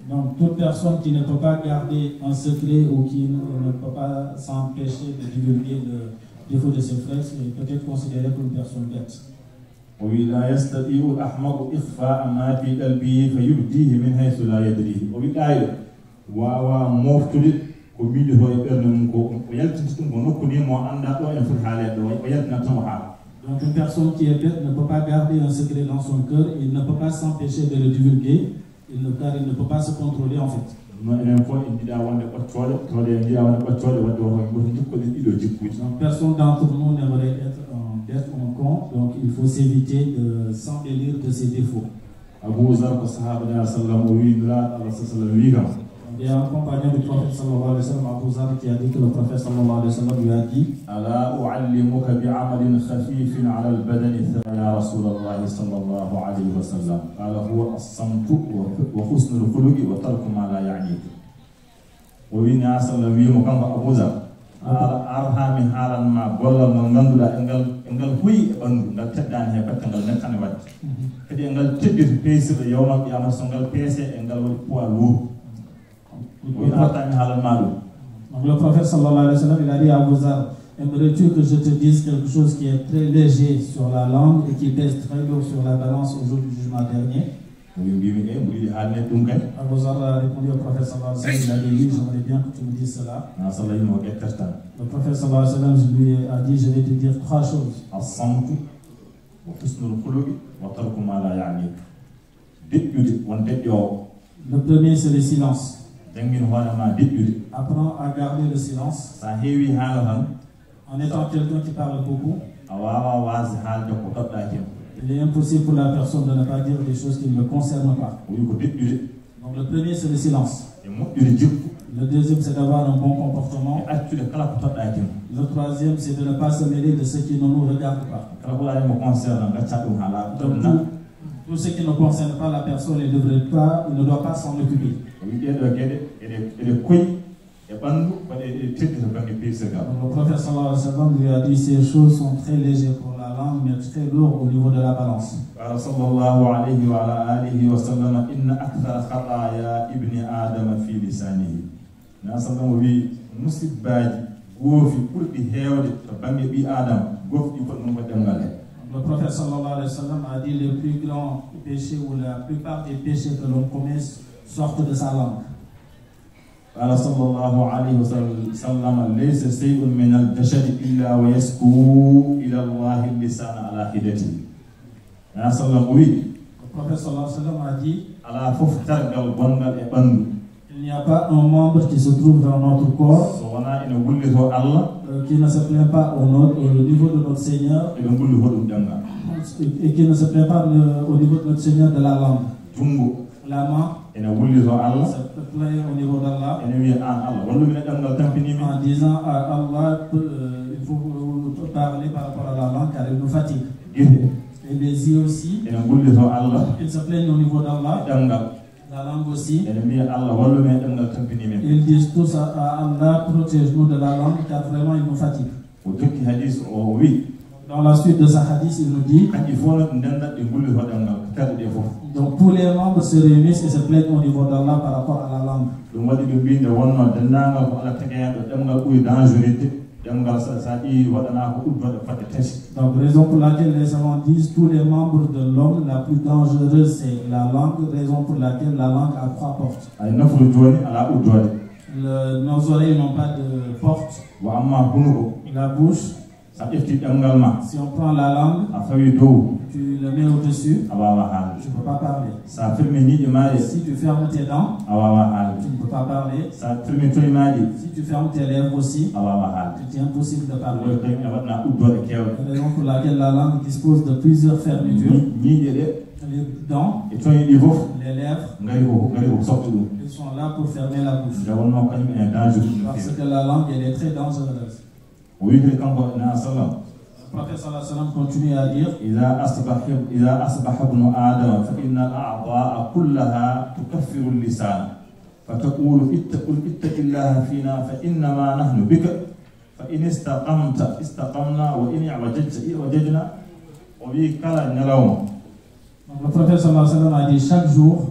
Donc toute personne qui ne peut pas garder un secret ou qui ne peut pas s'empêcher de divulguer le défaut de ses frères est peut-être considéré comme une personne bête. ولا يستطيع الأحمق إخفاء ما في قلبه فيبديه من حيث لا يدريه وبالآية واوا موفتل كميد هو يبرن ويلتنتم ونكوني مو أندا تو إن في الحالة ويلتنتم حال. Donc une personne qui est bête ne peut pas garder un secret dans son cœur, il ne peut pas s'empêcher de le divulguer, car il ne peut pas se contrôler en fait. Personne d'entre nous n'aimerait être un con, donc il faut s'éviter de s'embellir de ses défauts. Il y a un compagnon du prophète sallallahu alayhi wa sallam, Abu Zar, qui a dit que le prophète sallallahu alayhi wa sallam lui a dit Ala u'allimuka bi'amalin khafifin 'ala al-badani ya Rasulullah sallallahu alayhi wa sallam. Qala huwa as-samtu wa husnul khuluqi wa tarku ma la ya'nik. O wi na sallallahu wi mo kanko Abu Zar arhami halan ma gollal no ganduda engal huyi e bandu ngal teddani he battangal nekkane wadde kadi engal teddito peesiro yawmal qiyamah so ngal peese engal wadi poids lourd. Le prophète sallallahu alayhi wa sallam, il a dit à Abu Zar, aimerais-tu que je te dise quelque chose qui est très léger sur la langue et qui pèse très lourd sur la balance au jour du jugement dernier? Abu Zar a répondu au prophète sallallahu alayhi wa sallam, il a dit oui, j'aimerais bien que tu me dises cela. Le prophète sallallahu alayhi wa sallam lui a dit, je vais te dire trois choses. Le premier, c'est le silence. Apprends à garder le silence. En étant quelqu'un qui parle beaucoup, il est impossible pour la personne de ne pas dire des choses qui ne le concernent pas. Donc le premier, c'est le silence. Le deuxième, c'est d'avoir un bon comportement. Le troisième, c'est de ne pas se mêler de ce qui ne nous regarde pas. Donc tout ce qui ne concerne pas la personne, il ne doit pas s'en occuper. Le prophète sallallahu alayhi wa sallam lui a dit ces choses sont très légères pour la langue mais très lourdes au niveau de la balance. Sallallahu alayhi wa alihi wa sallam inna akthara khataya ibni adam fi lisanihi. Na sallallahu wi musibbaji gofi burdi hewde to bangi bi adam gofi ko dum ko demgal. Le prophète sallallahu alayhi wa sallam a dit les plus grands péchés ou la plupart des péchés que l'on commet sortent de sa langue. قال صلى الله عليه وسلم ليس شيء من الجسد إلا ويسكو إلى الله اللسان على حدته. يا صلى الله عليه وسلم a dit على ففتر البنغال إبن. Il n'y a pas un membre qui se trouve dans notre corps qui ne se plaint pas au niveau de notre Seigneur et qui ne se plaint pas au niveau de notre Seigneur de la langue. La main se plaint au niveau d'Allah en disant à Allah il faut parler par rapport à la langue car il nous fatigue. Et les yeux aussi, ils se plaignent au niveau d'Allah. La langue aussi. Ils disent tous à Allah, protège-nous de la langue car vraiment il nous fatigue. Dans la suite de sa hadith, il nous dit donc tous les membres se réunissent et se plaignent au niveau d'Allah par rapport à la langue. Donc raison pour laquelle les savants disent tous les membres de l'homme, la plus dangereuse c'est la langue, raison pour laquelle la langue a 3 portes. Nos oreilles n'ont pas de porte. La bouche, si on prend la langue, tu le mets au-dessus, tu ne peux pas parler. Si tu fermes tes dents, tu ne peux pas parler. Si tu fermes tes lèvres aussi, c'est impossible de parler. Raison pour laquelle la langue dispose de plusieurs fermetures. Les dents, les lèvres, ils sont là pour fermer la bouche. Parce que la langue, elle est très dangereuse. Le prophète sallallahu alayhi wa sallam continue à dire إذا أصبح ابن آدم فإن الأعضاء كلها تكفر اللسان فتقول اتق الله فينا فإنما نحن بك فإن استقمت استقمنا وإن اعوججنا وبكلا نلوم. Le prophète sallallahu alayhi wa sallam a dit chaque jour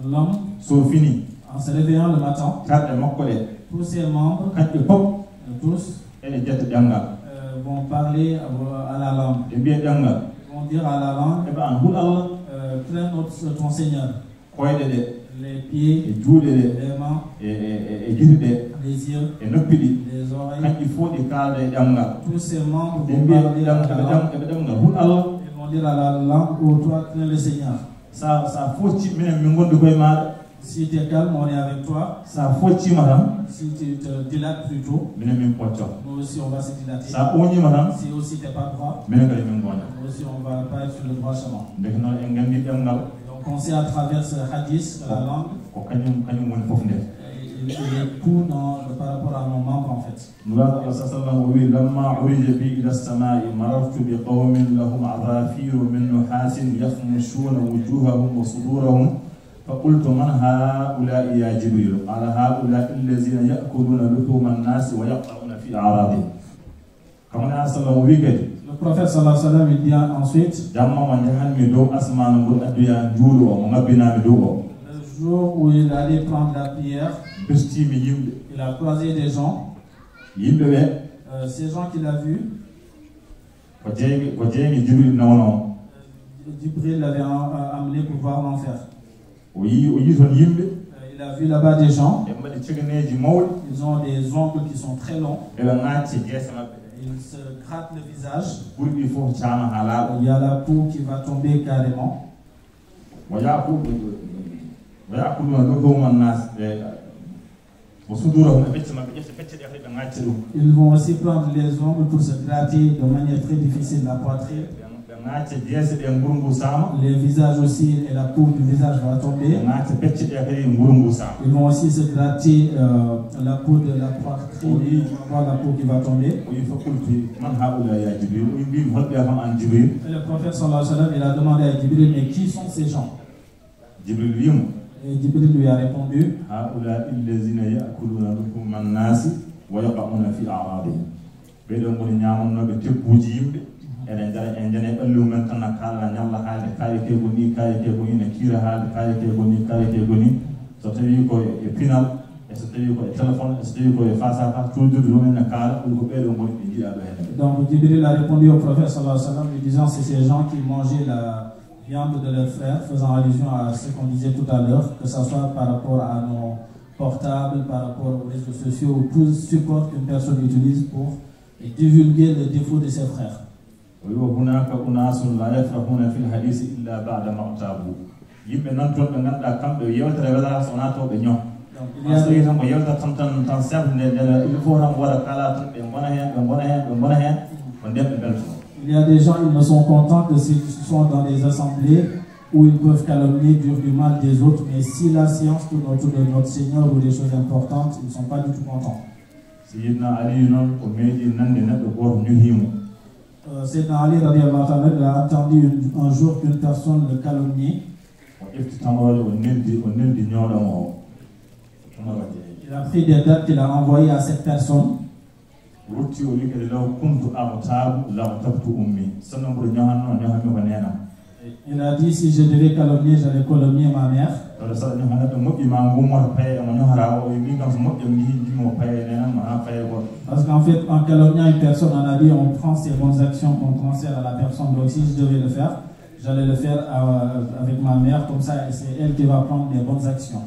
l'homme en se réveillant le matin tous ses membres tous vont parler à la langue. Ils vont dire à la langue crains ton Seigneur. Les pieds, les mains, les yeux, les oreilles. Tous ces membres vont parler à la langue. Ils vont dire à la langue, oh toi crains le Seigneur. Si tu es calme, on est avec toi. sa foccima tan Si tu te dilates plutôt, minen min ɓocco nous aussi on va se dilater. sa ɓoñima tan Si aussi tu n'es pas droit, minen kadi min goña nous aussi on va pas être sur le droit chemin. ndeke noon en gandi ɗemngal Donc on sait à travers ce hadith que la langue, ko kañum woni fof nde il est tout par rapport à nos membres en fait. nuraɗo allah sa sallam o wi lamma urija bi ila samai marartu bi qawmin lahum adafiru min nuhasin yahmushuna wujuhahum wa sudurahum فقلت من هؤلاء يا جبريل قال هؤلاء الذين يأكلون لحوم الناس ويقطعون في أعراضهم كما صلى الله عليه وسلم Le prophète sallallahu alayhi wa sallam il dit ensuite, le jour où il allait prendre la prière, il a croisé des gens. Ces gens qu'il a vus, Jibril l'avait amené pour voir l'enfer. Il a vu là-bas des gens, ils ont des ongles qui sont très longs, ils se grattent le visage, il y a la peau qui va tomber carrément. Ils vont aussi prendre les ongles pour se gratter de manière très difficile la poitrine. Les visages aussi, et la peau du visage va tomber. Ils vont aussi se gratter la peau de la poitrine, on va voir la peau qui va tomber. Et le prophète sallallahu alayhi wa sallam, il a demandé à Jibril, mais qui sont ces gens? Et Jibril lui a répondu, donc Jibril a répondu au prophète sallallahu alayhi wa sallam lui disant c'est ces gens qui mangeaient la viande de leurs frères, faisant allusion à ce qu'on disait tout à l'heure, que ce soit par rapport à nos portables, par rapport aux réseaux sociaux, ou tout support qu'une personne utilise pour divulguer le défaut de ses frères. Il y a des gens, ils ne sont contents que s'ils sont dans des assemblées où ils peuvent calomnier, dire du mal des autres, mais si la science tourne autour de notre Seigneur ou des choses importantes, ils ne sont pas du tout contents. Sayyidina Ali a entendu un jour qu'une personne le calomnie. Il a pris des dates qu'il a envoyées à cette personne. Il a dit si je devais calomnier, j'allais calomnier ma mère. Parce qu'en fait, en calomniant une personne, on a dit on prend ses bonnes actions qu'on transfère à la personne. Donc si je devais le faire, j'allais le faire avec ma mère, comme ça c'est elle qui va prendre les bonnes actions.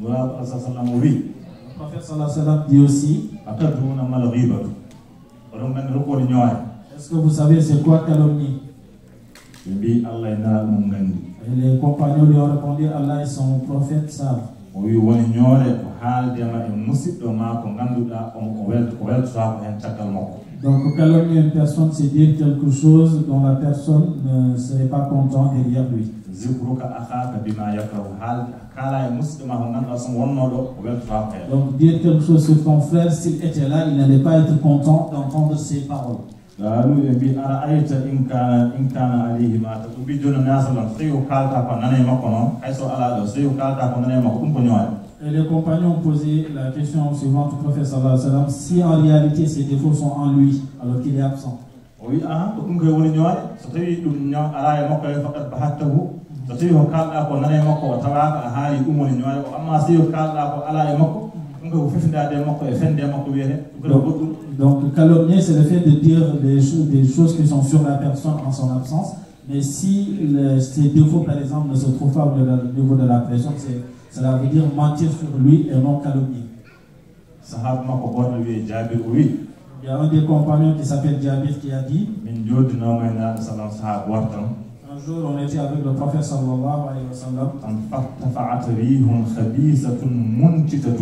Le prophète sallallahu alayhi wa sallam dit aussi, est-ce que vous savez c'est quoi calomnie? Et les compagnons lui ont répondu, Allah et son prophète savent. Donc calomnier une personne, c'est dire quelque chose dont la personne ne serait pas contente derrière lui. Donc dire quelque chose sur ton frère, s'il était là, il n'allait pas être content d'entendre ses paroles. Et les compagnons ont posé la question suivante au prophète sallallahu alayhi wa sallam, si en réalité ces défauts sont en lui alors qu'il est absent. Donc calomnier, c'est le fait de dire des choses qui sont sur la personne en son absence. Mais si ces défauts, par exemple, ne se trouvent pas au niveau de la personne, cela veut dire mentir sur lui et non calomnier. Il y a un des compagnons qui s'appelle Jabir qui a dit, un Un jour, on était avec le prophète sallallahu alayhi wa sallam. فارتفعت ريح خبيثة منتتة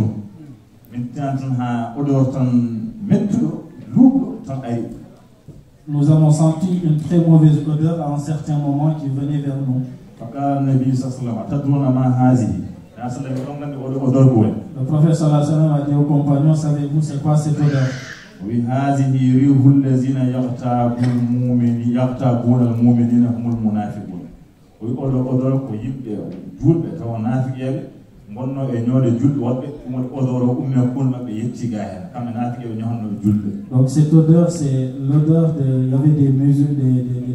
من تنها أدورة متر لوب تنأي. Nous avons senti une très mauvaise odeur à un certain moment qui venait vers nous. فقال النبي صلى الله عليه وسلم أتدرون ما هذه؟ Le prophète sallallahu alayhi wa sallam a dit aux compagnons, savez-vous c'est quoi cette odeur? وهذه ريح الذين يغتابون المؤمنين هم المنافقون. ويقولوا كو يبدأ جولبة تو نافقين bonno e ñoode julbe wobbe mo odoro umme kulma be yetti gahen kam naafike be ñohanno julbe. Donc cette odeur c'est l'odeur de il y avait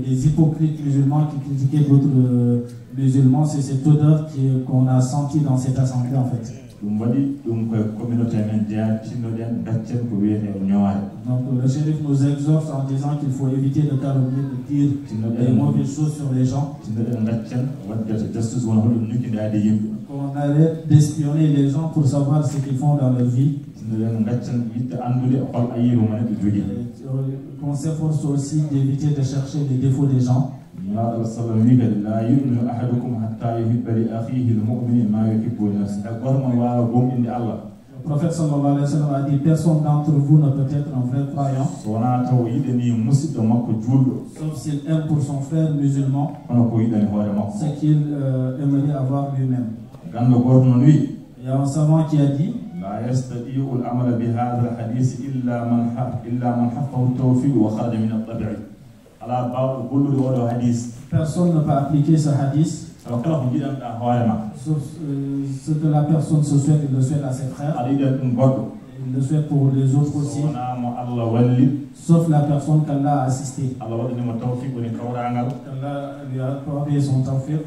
des hypocrites musulmans qui critiquaient d'autres musulmans, c'est cette odeur qu'on a senti dans cette assemblée en fait. dum wadi dum ko communauté men jaatino den gaccen ko wiete ñoore. Donc le shérif nous exhorte en disant qu'il faut éviter de calomnier, de dire des mauvaises choses sur les gens. Qu'on arrête d'espionner les gens pour savoir ce qu'ils font dans leur vie. Qu'on s'efforce aussi d'éviter de chercher les défauts des gens. Le prophète sallallahu alayhi wa sallam a dit personne d'entre vous ne peut être un vrai croyant sauf s'il aime pour son frère musulman ce qu'il aimerait avoir lui-même. Il y a un savant qui a dit لا يستطيع العمل بهذا الحديث إلا من حفظه التوفيق وخرج من الطبيعي. على بعض كل هذا الحديث. Personne ne peut appliquer ce hadith. Sauf ce que la personne se souhaite, il le souhaite à ses frères. Il le souhaite pour les autres aussi. Sauf la personne qu'Allah a assistée. Allah lui a accordé son tawfiq.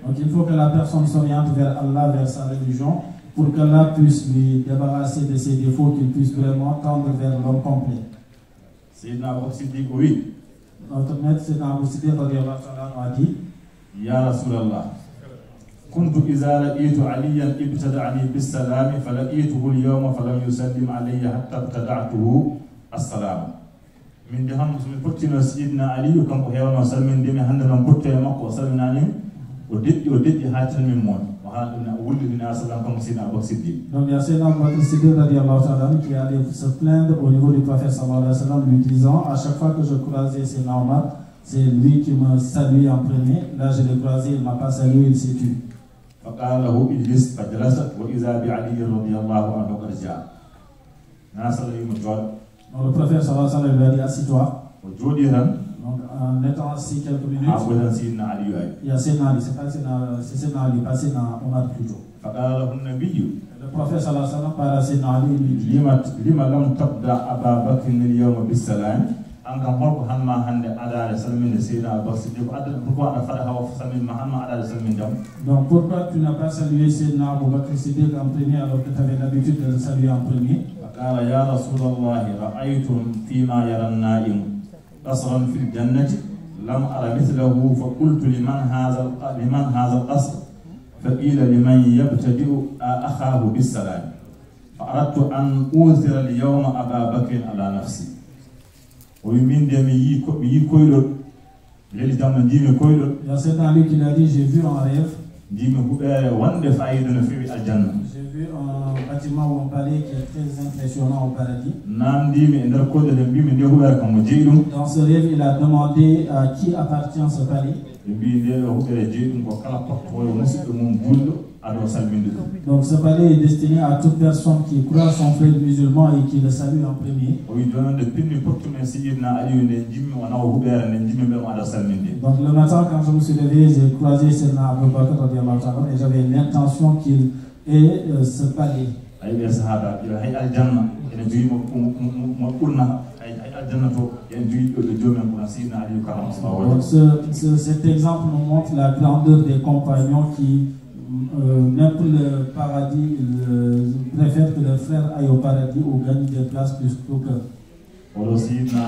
Donc il faut que la personne s'oriente vers Allah, vers sa religion, pour qu'Allah puisse lui débarrasser de ses défauts, qu'il puisse vraiment tendre vers l'homme complet. Notre maître Sayyidina Abu Siddiq a dit Ya Rasulallah, كنت إذا لقيت عليا ابتدعني بالسلام فلقيته اليوم فلم يسلم علي حتى ابتدعته السلام. من دهم من فتنا سيدنا علي كم هيونا سلمين دمي هندنا بطة مكو سلمناني ودي هاتن من مون وهذا أول من أسلام كم سيدنا أبو صديق. Donc il y a Sayyidina Abu Siddiq radiallahu ta'ala qui allait se plaindre au niveau du prophète sallallahu alayhi wa sallam lui disant à chaque fois que je croisais Sayyidina Omar, c'est lui qui me saluait en premier. Là je l'ai croisé, il m'a pas salué, il s'est tué. فقال له اجلس فجلس وإذا بعلي رضي الله عنه قد جاء. ناصر يوم الجوال. Le prophète sallallahu alayhi wa sallam lui a dit assis-toi. Donc en étant assis quelques minutes, il y a Sayyidina Ali, c'est Sayyidina Ali, pas Sayyidina Omar plutôt. Le prophète sallallahu alayhi wa sallam par Sayyidina Ali lui dit لما لم تبدأ أبا بكر اليوم بالسلام أنك مرق هما هند على سلم سيدنا أبو صديق pourquoi on a fait hawa samin mahama ala salmin dam. Donc pourquoi tu n'as pas salué Sayyidina Abu Bakr Siddiq en premier alors que tu avais l'habitude de le saluer en premier? قال يا رسول الله رأيتم فيما يرى النائم قصرا في الجنة لم أرى مثله فقلت لمن هذا القصر فقيل لمن يبتدئ أخاه بالسلام فأردت أن أوثر اليوم أبا بكر على نفسي ويمين دمي يكويل للي دم ديمي كويل. يا سيدنا علي qui l'a dit j'ai vu un rêve. ديمي كوبير وند فايدنا في الجنة. J'ai vu un bâtiment ou un palais qui est très impressionnant au paradis. Dans ce rêve, il a demandé à qui appartient ce palais. Donc ce palais est destiné à toute personne qui croit son frère musulman et qui le salue en premier. Donc le matin quand je me suis levé, j'ai croisé Sayyidina Abu Bakr et j'avais l'intention qu'il ait ce palais. Donc cet exemple nous montre la grandeur des compagnons qui même pour le paradis préfèrent que leurs frères aillent au paradis ou gagnent des places plutôt que. Donc Sayyidina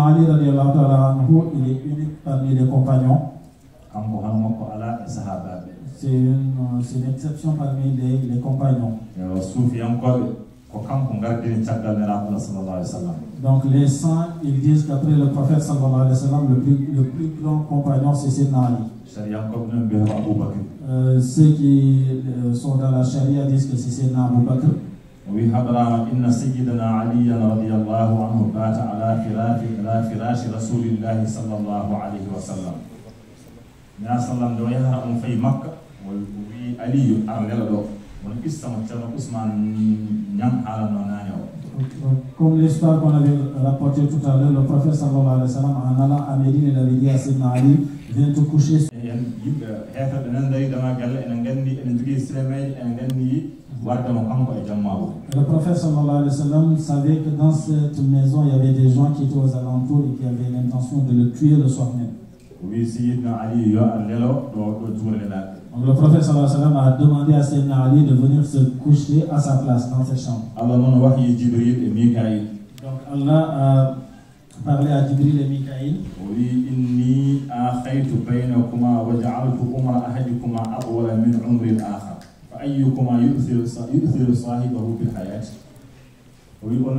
Ali radiallahu ta'ala anhu, il est unique parmi les compagnons. C'est une exception parmi les compagnons. Donc les saints, ils disent qu'après le prophète sallallahu alayhi wa sallam, le plus grand compagnon c'est Sayyidina Ali. Ceux qui sont dans la charia disent que c'est Sayyidina Abu Bakr. وفي حضرنا إن سيدنا علي رضي الله عنه بات على فراش رسول الله صلى الله عليه وسلم. النبي صلى الله عليه وسلم يهرم في مكة وفي علي أرجل له ونقص مكتنا عثمان نعم على نانيو. Comme l'histoire qu'on avait rapportée tout à l'heure, le prophète sallallahu alayhi wa sallam en allant à Médine, il avait dit à Sayyidina Ali, viens te coucher. Le prophète sallallahu alayhi wa sallam savait que dans cette maison, il y avait des gens qui étaient aux alentours et qui avaient l'intention de le tuer le soir même. Donc le prophète sallallahu alayhi wa sallam a demandé à Sayyidina Ali de venir se coucher à sa place dans cette chambre. Donc Allah a parlé à Jibril et Mikaïl. فأيكما يؤثر صاحبه في الحياة ويقول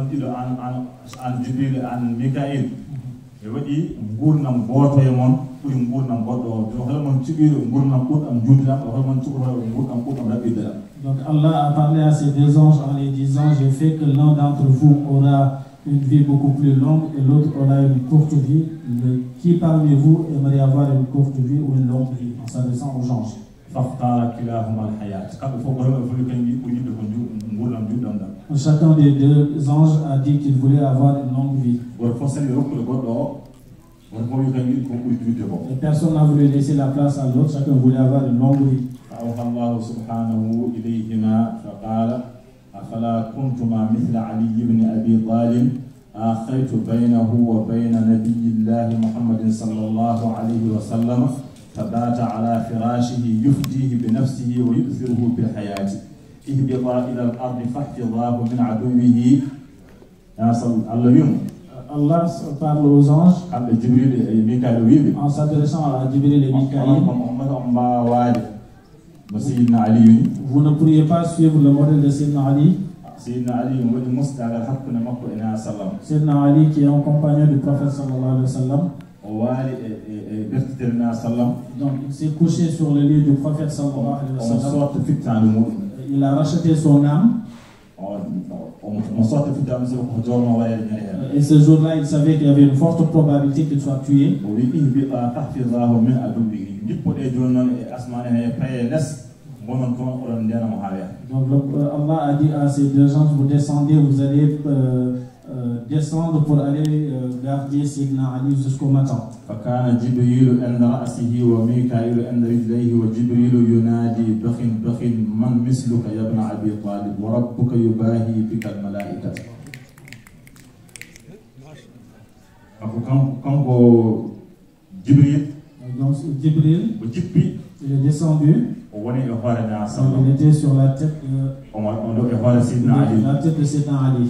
عن جبريل عن ميكائيل يودي غورنام غوتو يمون بوري غورنام غوتو هل من تيغي غورنام كوت ام جودنا هل من تيغي غورنام كوت ام ربيدلا. Donc Allah a parlé à ces deux anges en les disant, j'ai fait que l'un d'entre vous aura une vie beaucoup plus longue et l'autre aura une courte vie. Qui parmi vous aimerait avoir une courte vie ou une longue vie, en s'adressant aux anges? Chacun des deux anges a dit qu'il voulait avoir une longue vie. Et personne n'a voulu laisser la place à l'autre, chacun voulait avoir une longue vie. فبات على فراشه يفديه بنفسه ويؤثره في الحياة اهبطا إلى الأرض فاحفظاه من عدوه. Allah parle aux anges en s'adressant à Jibril et Mikaïl. Vous ne pourriez pas suivre le modèle de Sayyidina Ali. Sayyidina Ali qui est un compagnon du prophète sallallahu alayhi wa sallam. Donc il s'est couché sur le lit du prophète sallallahu alayhi wa sallam. Il a racheté son âme. Et ce jour-là, il savait qu'il y avait une forte probabilité qu'il soit tué. Donc Allah a dit à ces deux gens, vous descendez, vous allez descendre pour aller garder Sayyidina Ali jusqu'au matin. فكان جبريل عند رأسه وميكائيل عند رجليه وجبريل ينادي بخ بخ من مثلك يا ابن أبي طالب وربك يباهي بك الملائكة. Quand Jibril il est descendu. Il était sur la tête de Sayyidina Ali.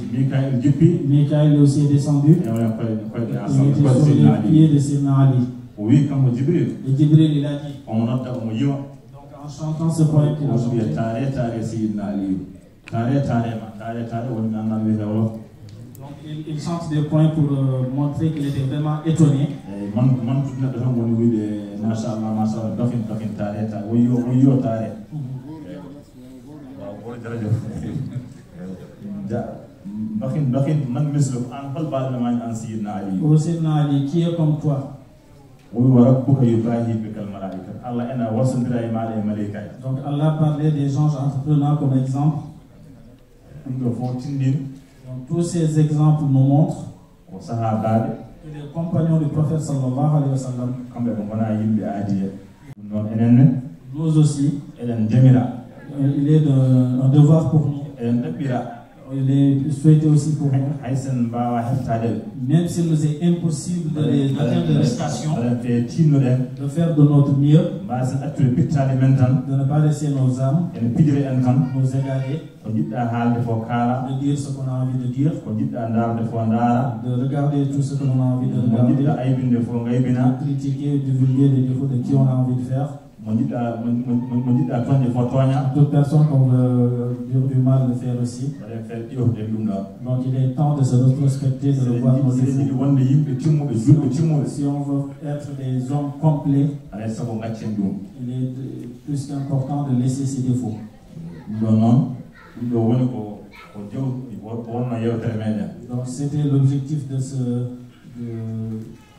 Mikaïl aussi est descendu. Il était sur les pieds de Sayyidina Ali. Et Jibril il a dit. Donc en chantant ce poème qu'il a chanté. Donc il chante des points pour montrer qu'il était vraiment étonné. Ô Sayyidina Ali, qui est comme toi? Donc Allah parlait des anges entrepreneurs comme exemple. Donc tous ces exemples nous montrent que les compagnons du prophète sallallahu alayhi wa sallam, nous aussi, il est un devoir pour nous Il est souhaité aussi pour nous, même s'il nous est impossible d'atteindre les stations, de faire de notre mieux, de ne pas laisser nos âmes nous égarer, de dire ce qu'on a envie de dire, de regarder tout ce que l'on a envie de regarder, de critiquer, divulguer les défauts de qui on a envie de faire. D'autres personnes qu'on veut dire du mal de faire aussi. Donc il est temps de se rétrospecter, de revoir nos défauts. Si on veut être des hommes complets, il est plus qu'important de laisser ses défauts. Donc c'était l'objectif de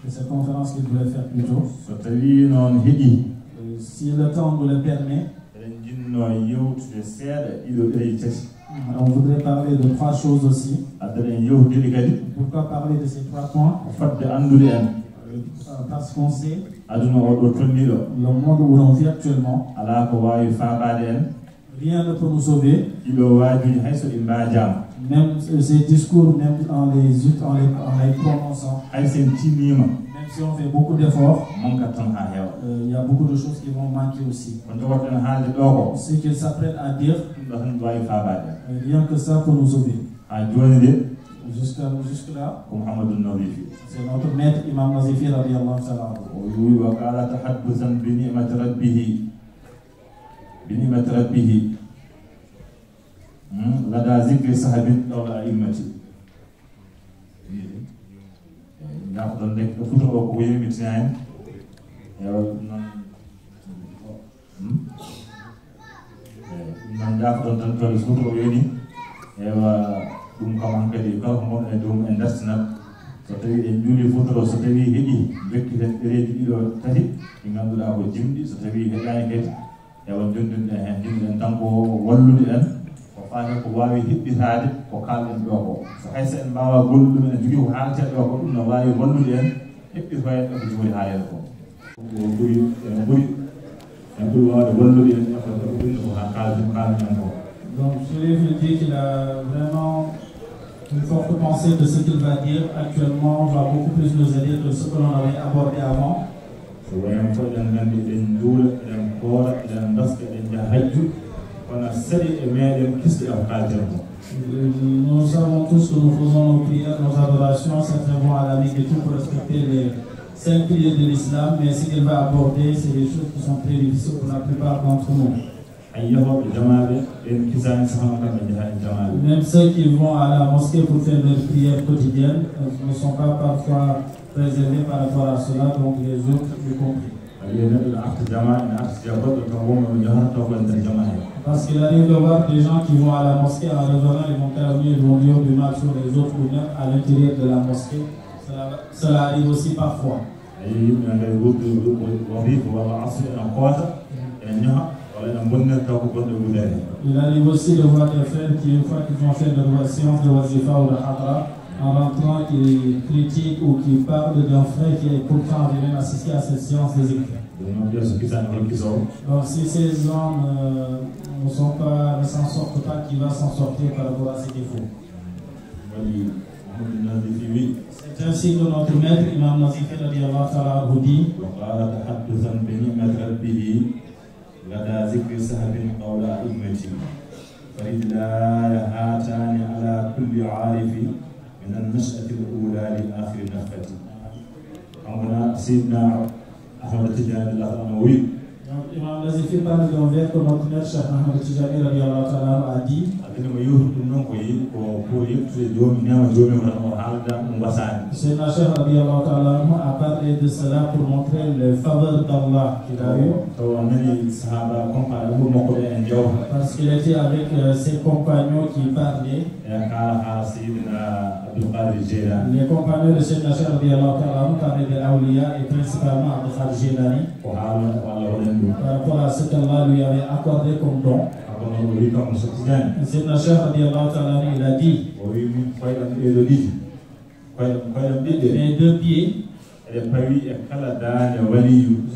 cette conférence qu'il voulait faire plus tôt. Si le temps nous le permet, on voudrait parler de 3 choses aussi. Pourquoi parler de ces 3 points? Parce qu'on sait le monde où l'on vit actuellement, rien ne peut nous sauver. Même ces discours, même en les prononçant, même si on fait beaucoup d'efforts, il y a beaucoup de choses qui vont manquer aussi. Ce qu'ils s'apprêtent à dire, rien que ça pour nous sauver. Jusque-là, c'est notre maître Imam Nazifi radiyallahu ta'ala. لدى ذكر صاحب الدولة أئمتي يأخذ لك فترة وقوية مثلين من يأخذ تنتظر فترة وقوية ɗum kam kadi kala ko gon e dow en dartinat so tawi en juuli futoro so tawi heeɗi bekkiten ɗereji ɗiɗo tati ɗi ngannduɗaa ko jimɗi so tawi heeɗani kadi ewa jondinɗe hen jimɗen tan ko wallude en ko faati ko wawi hiɓɓitade ko kalɗen ɗo ko so hayso en mbawa gollude ɗum en jogui ko haalete ɗo ko ɗum no wawi wallude en heɓɓitoyen ɗo ko jogori haalede ko ɓuri wawde wallude en ko ɓuri ko kalden ko. Donc je vais vous dire qu'il a vraiment une forte pensée de ce qu'il va dire actuellement va beaucoup plus nous aider que ce que l'on avait abordé avant. Nous savons tous que nous faisons nos prières, nos adorations, certainement à la Ligue et tout pour respecter les 5 piliers de l'islam, mais ce qu'il va aborder, c'est des choses qui sont très difficiles pour la plupart d'entre nous. Même ceux qui vont à la mosquée pour faire leurs prières quotidiennes ne sont pas parfois préservés par rapport à cela, donc les autres y compris. Parce qu'il arrive de voir des gens qui vont à la mosquée en revenant, ils vont calomnier, ils vont dire du mal sur les autres ou même à l'intérieur de la mosquée. Cela arrive aussi parfois. Il arrive aussi de voir des frères qui, une fois qu'ils ont fait de séance de wazifa ou de hadra, en rentrant, qui critiquent ou qui parlent d'un frère qui est pourtant venu assister à cette séance des écrits. Donc si ces hommes ne s'en sortent pas, qui va s'en sortir par rapport à ces défauts? C'est ainsi que notre maître Imam Nazifi radiyallahu ta'ala anhu dit: لدى ذكر سهب قول أئمتي فرجلاي هاتان على كل عارف من النشأة الأولى لآخر النفخة. أمنا سيدنا أحمد التجاني الله عنه. Imam Nazifi parle d'un vers que notre maître Cheikh Ahmed Tijani radiyallahu ta'ala a dit. Sayyidina Cheikh radiyallahu ta'ala a parlé de cela pour montrer les faveurs d'Allah qu'il a eu. Parce qu'il était avec ses compagnons qui parlaient. Les compagnons de Sayyidina Cheikh radiyallahu ta'ala parlaient de l'Awliya et principalement de Khadir Jilani. Par rapport à ce qu'Allah lui avait accordé comme don. Sayyidina Cheikh radiyallahu ta'ala il a dit: mes 2 pieds, je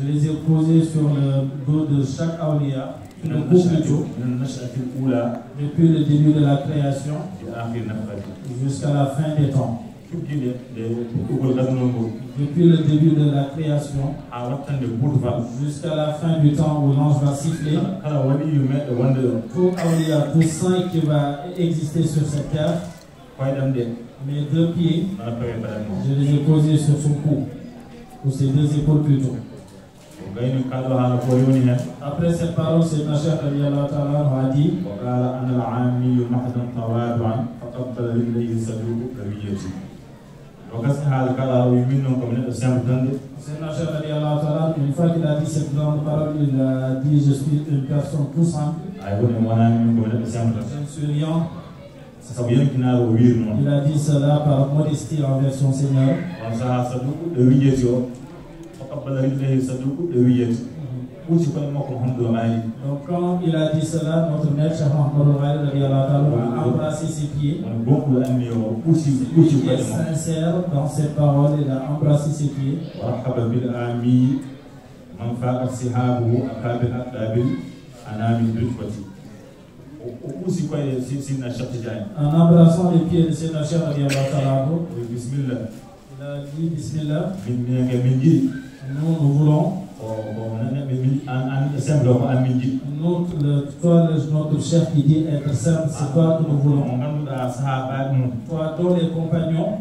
les ai posés sur le dos de chaque awliya. depuis le début de la création jusqu'à la fin des temps. Depuis le début de la création jusqu'à la fin du temps où l'ange va siffler, tout awliya, tout saint qui va exister sur cette terre, mes deux pieds, je les ai posés sur son cou, ou ses deux épaules plutôt. Après cette parole, c'est Cheikh radiyallahu ta'ala a dit une fois qu'il a dit cette grande parole, il a dit je suis une personne tout simple, je ne suis rien. Il a dit cela par modestie envers son Seigneur. Donc quand il a dit cela, notre maître Cheikh Mohamed a embrassé ses pieds. Il est sincère dans ses paroles, il a embrassé ses pieds. En embrassant les pieds de Sénat Cheikh radiyallahu ta'ala, il a dit Bismillah. Nous voulons, notre chef qui dit être simple, c'est toi que nous voulons. Toi dont les compagnons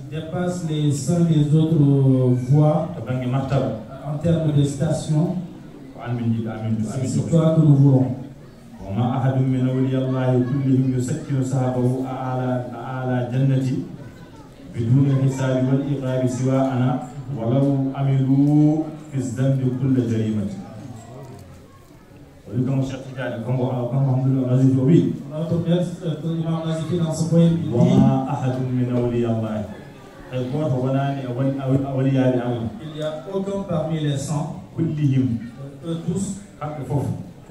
dépassent les uns des autres voies en termes de station. C'est toi que nous voulons. بدون الحساب والإقرار سوى أنا ولو عملوا في الذنب كل جريمة. ولكم الشيخ تجاني كم الحمد لله نزيد وبي. وما أحد من أولياء الله. Il n'y a aucun parmi les saints. كلهم. Tous.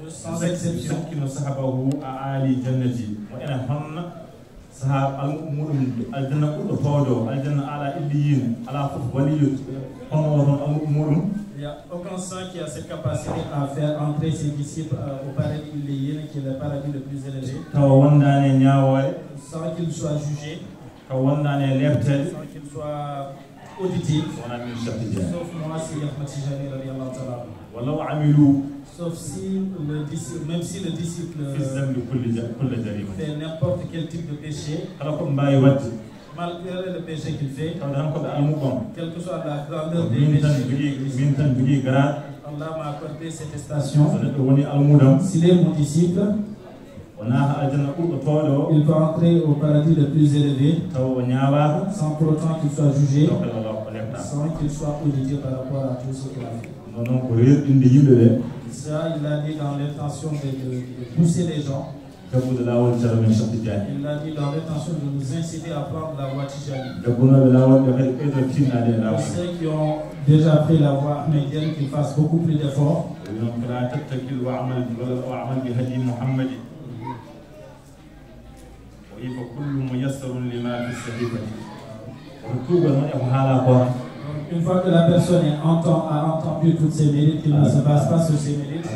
Sans exception. qui nous sahabahu aali jannati wa ina hanna sahab al-umurun aljanna kullu fawdo aljanna ala illiyin ala fuf waliyut hono al-umurun. Il n'y a aucun saint qui a cette capacité à faire entrer ses disciples au paradis illiyin, qui est le paradis le plus élevé. Sans qu'il soit jugé, sans qu'il soit auditif, sauf moi, c'est Ahmed Tijani radiyallahu ta'ala. Sauf si le disciple, même si le disciple fait n'importe quel type de péché, malgré le péché qu'il fait, quelle que soit la grandeur des péchés, Allah m'a accordé cette station. S'il est mon disciple, il peut entrer au paradis le plus élevé sans pour autant qu'il soit jugé, sans qu'il soit audité par rapport à tout ce qu'il a fait. Ça, il a dit dans l'intention de pousser les gens. Il a dit dans l'intention de nous inciter à prendre la voie Tijani. Ceux qui ont déjà pris la voie ahmedienne, qu'ils fassent beaucoup plus d'efforts. Une fois que la personne a entendu toutes ses mérites, qu'il ne se base pas sur ses mérites.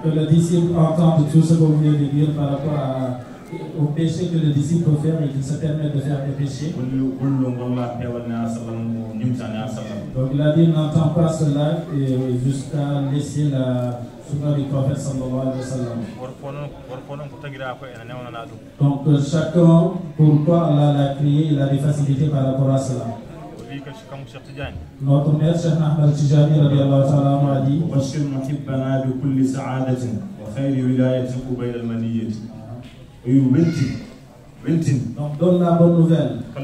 Que le disciple entende tout ce que vous venez de dire par rapport au péché que le disciple peut faire et qu'il se permet de faire des péchés. Donc il a dit n'entend pas cela jusqu'à laisser la sunna du prophète sallallahu alayhi wa sallam. Donc chacun, pourquoi Allah l'a créé, il a des facilités par rapport à cela. Notre maître Cheikh Ahmed Tijani radiyallahu ta'ala a dit donc donne la bonne nouvelle à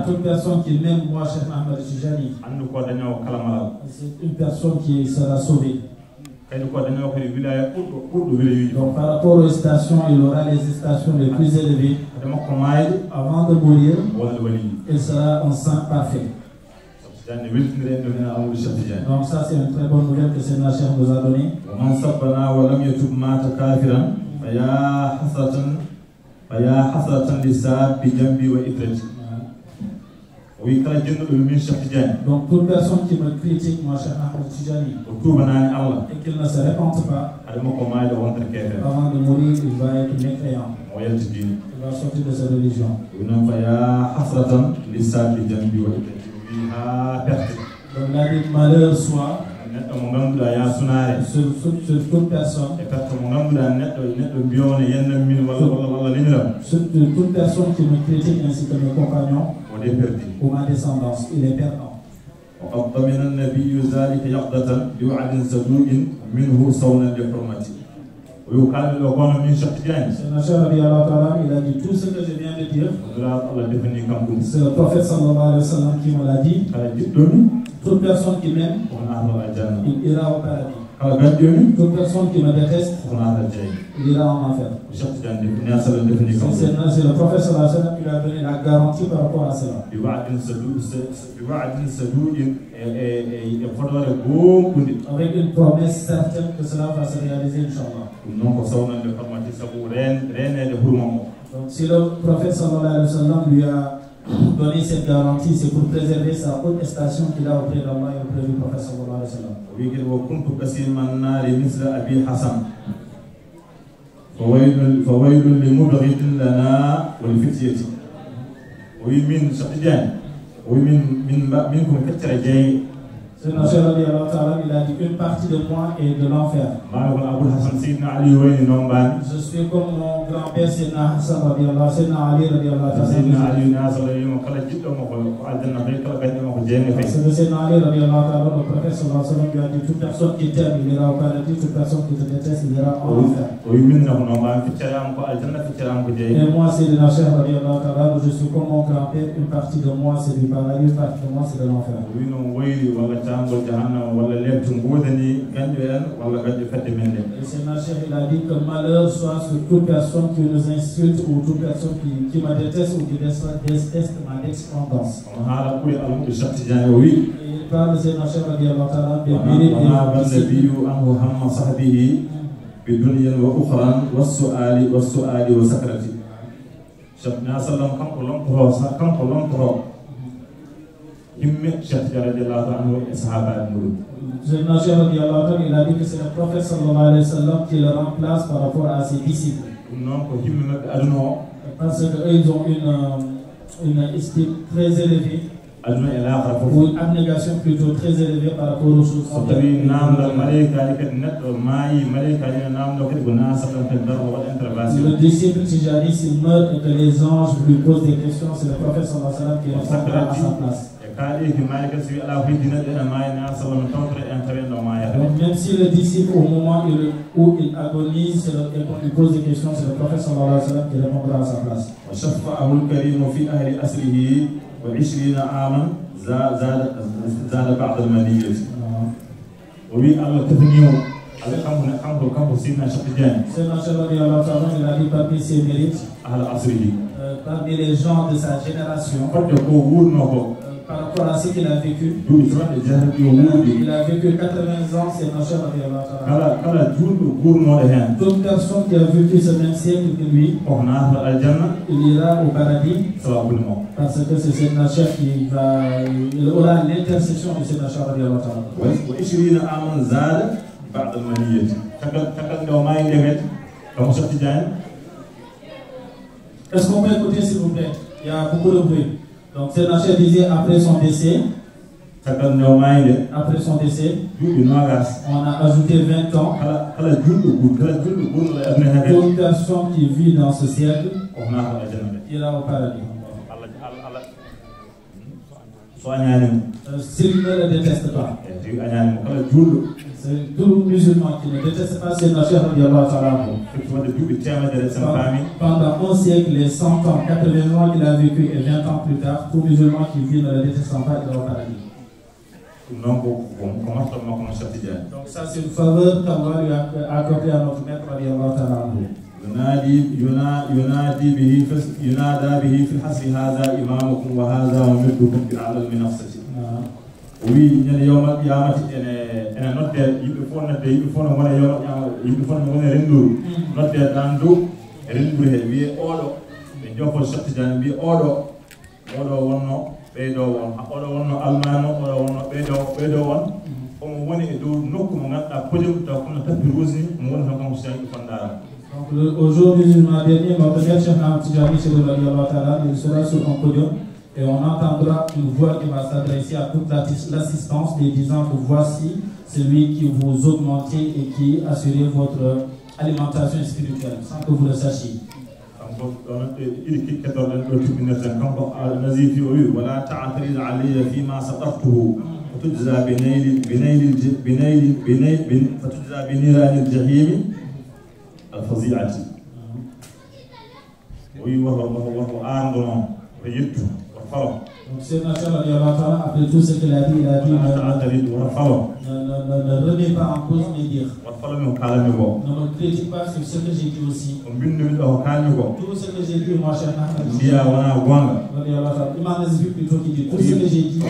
toute personne qui m'aime, moi Cheikh Ahmed Tijani. C'est une personne qui sera sauvée. Donc par rapport aux stations, il aura les stations les plus élevées. Avant de mourir, il sera un saint parfait. Donc ça c'est une très bonne nouvelle que Sénat Cheikh nous a donnée. Oui, kala jinnuɗo min Cheikh Tidiane. Donc toute personne qui me critique, moi Cheikh Ahmed Tidjani, O tubanani Allah. et qu'il ne se répande pas, Adama ko maayde wontere kefe. avant de mourir, il va être mécréant. O yalti dini. Il va sortir de sa religion. Non fa ya hasratan lissabi jambi wa idati. Wi ha perte. Donc la dit malheur soit Neɗɗo mo ganduɗa ya sunare. sur toute personne, E perte mo ganduɗa neɗɗo mbiyone yennan min walla limiram. sur toute personne qui me critique ainsi que mes compagnons O de perdi. ou ma descendance, il est perdant. وقد ضمن النبي ذلك يقظة بوعد صدوق منه صونا لحرمته ويقال له كون من شخص جاني C'est Nasser radiallahu ta'ala, il a dit tout ce que je viens de dire. C'est le prophète sallallahu alayhi wa sallam qui me l'a dit. Toute personne qui m'aime, il ira au paradis. Toute personne qui me déteste, il ira en enfer. C'est le prophète sallallahu alayhi wa sallam qui lui a donné la garantie par rapport à cela. Avec une promesse certaine que cela va se réaliser, Inch'Allah. Donc si le prophète sallallahu alayhi wa sallam lui a donné cette garantie, c'est pour préserver sa haute station qu'il a auprès d'Allah et auprès du prophète sallallahu alayhi wa sallam. فويل لمبغض لنا والفتية ومن شقيان منكم كتر جاي. C'est Nasser radiallahu ta'ala, il a dit une partie de moi est de l'enfer. Je suis comme mon grand-père Sayyidina Hassan radiallahu, Sayyidina Ali radiallahu ta'ala. Parce que Sayyidina Ali radiallahu ta'ala, le prophète sallallahu alayhi wa sallam lui a dit toute personne qui t'aime, il ira au paradis, toute personne qui te déteste, il ira en enfer. Et moi, Sayyidina Nasser radiallahu ta'ala, je suis comme mon grand-père, une partie de moi c'est du paradis, une partie de moi c'est de l'enfer. Et c'est Nasser, il a dit que malheur soit sur toute personne qui nous insulte ou toute personne qui me déteste ou qui déteste ma descendance. Et il parle de ces Nasser radiallahu ta'ala des mérites il a dit que c'est le prophète sallallahu alayhi wa sallam qui le remplace par rapport à ses disciples. Parce qu'ils ont une estime très élevée, ou une abnégation plutôt très élevée par rapport aux choses. Si le disciple Tijani s'il meurt et que les anges lui posent des questions, c'est le prophète sallallahu alayhi wa sallam qui répondra à sa place. Donc même si le disciple au moment où il agonise et qu'on lui pose des questions, c'est le prophète sallallahu alayhi wa sallam qui répondra à sa place. C'est Nasser radiallahu ta'ala, il a dit parmi ses mérites, parmi les gens de sa génération, par rapport à ce qu'il a vécu. Il a vécu 80 ans, c'est Nasser radiallahu ta'ala. Toute personne qui a vécu ce même siècle que lui, il ira au paradis. Parce que c'est ce Nasser qui va, il aura l'intercession de ce Nasser radiallahu ta'ala. Est-ce qu'on peut écouter s'il vous plaît? Il y a beaucoup de bruit. Donc c'est Nasser disait après son décès, on a ajouté 20 ans. Toute personne qui vit dans ce siècle ira au paradis. S'il ne le déteste pas. C'est tout musulman qui ne déteste pas ces Nasser radiallahu ta'ala. Pendant 11 siècles, les 100 ans, 80 ans qu'il a vécu et 20 ans plus tard, tout musulman qui vit ne le détestant pas ira au paradis. Donc ça c'est une faveur qu'Allah lui a accordée à notre maître radiallahu ta'ala. ينادى به في الحسر هذا إمامكم وهذا ممدكم بأعلى المنصة. Oui, يوم القيامة أنا نودي يبفون وانا يوم يبفون وانا رندو نودي داندو رندو هي أولو بنجوف الشخص جان بي أولو وانو ɓeydo won oɗo wonno almano oɗo wonno ɓeydo won omo woni e dow nokku mo ganduɗa podium taw kono tapis rouge ni mo woni tan kanko Cheikh Fandara. Donc au jour du jugement dernier, notre Cheikh Cheikh Tidjani Chérif Radiallahu Ta'ala, il sera sur un podium et on entendra une voix qui va s'adresser à toute l'assistance, lui disant que voici celui qui vous augmentez et qui assurez votre alimentation spirituelle, sans que vous le sachiez. ولا تعترض علي فيما سقطته فتجزى فتجزى بنيران الجحيم الفظيعة. وهو آمن ويده وفرح. Donc c'est naturel, après tout ce qu'il a dit, il a dit ne remets pas en cause mes dires. Ne me critique pas sur ce que j'ai dit aussi. Tout ce que j'ai dit, moi, cher Imam Nazifi plutôt qui dit tout ce que j'ai dit.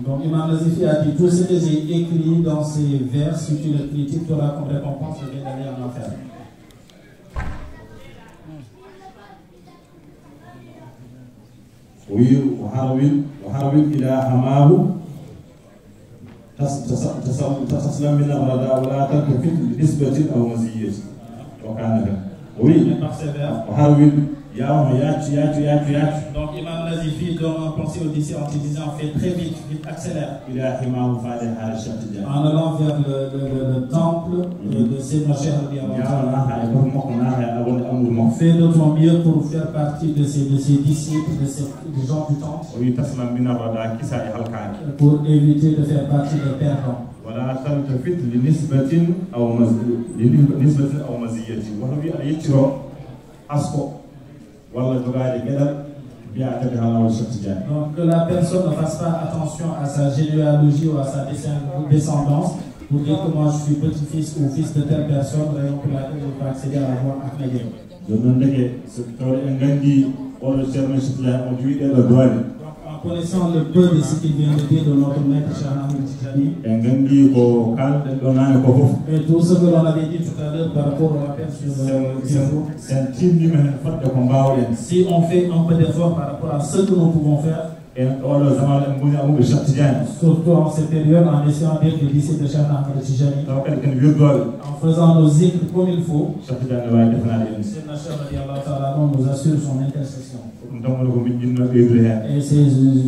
Donc Imam Nazifi a dit tout ce que j'ai écrit dans ces vers, si tu le critiques, tu auras comme récompense le bien d'aller en enfer. وحرول إلى حماه تسلم من الرداء ولا تلتفت لنسبة أو مزية وكان وحرول Donc Imam Nazifi donne un conseil aux disciples en disant fais très vite, accélère. En allant vers le temple de Seigneur Cheikh. Fais de ton mieux pour faire partie de ces disciples, des gens du temple. Pour éviter de faire partie des perdants. ولا تلتفت لنسبة أو مزية وهو يترو أسقط. Donc que la personne ne fasse pas attention à sa généalogie ou à sa descendance pour dire que moi je suis petit-fils ou fils de telle personne, raison pour laquelle je peux accéder à la voie Ahmadiyya. En connaissant le peu de ce qu'il vient de dire de notre maître Cheikh Tidjani et tout ce que l'on avait dit tout à l'heure par rapport au rappel sur si on fait un peu d'effort par rapport à ce que nous pouvons faire, surtout en cette période, en essayant d'être le lycée de Cheikh Tidjani, en faisant nos zikrs comme il faut, nous assure son intercession. Et c'est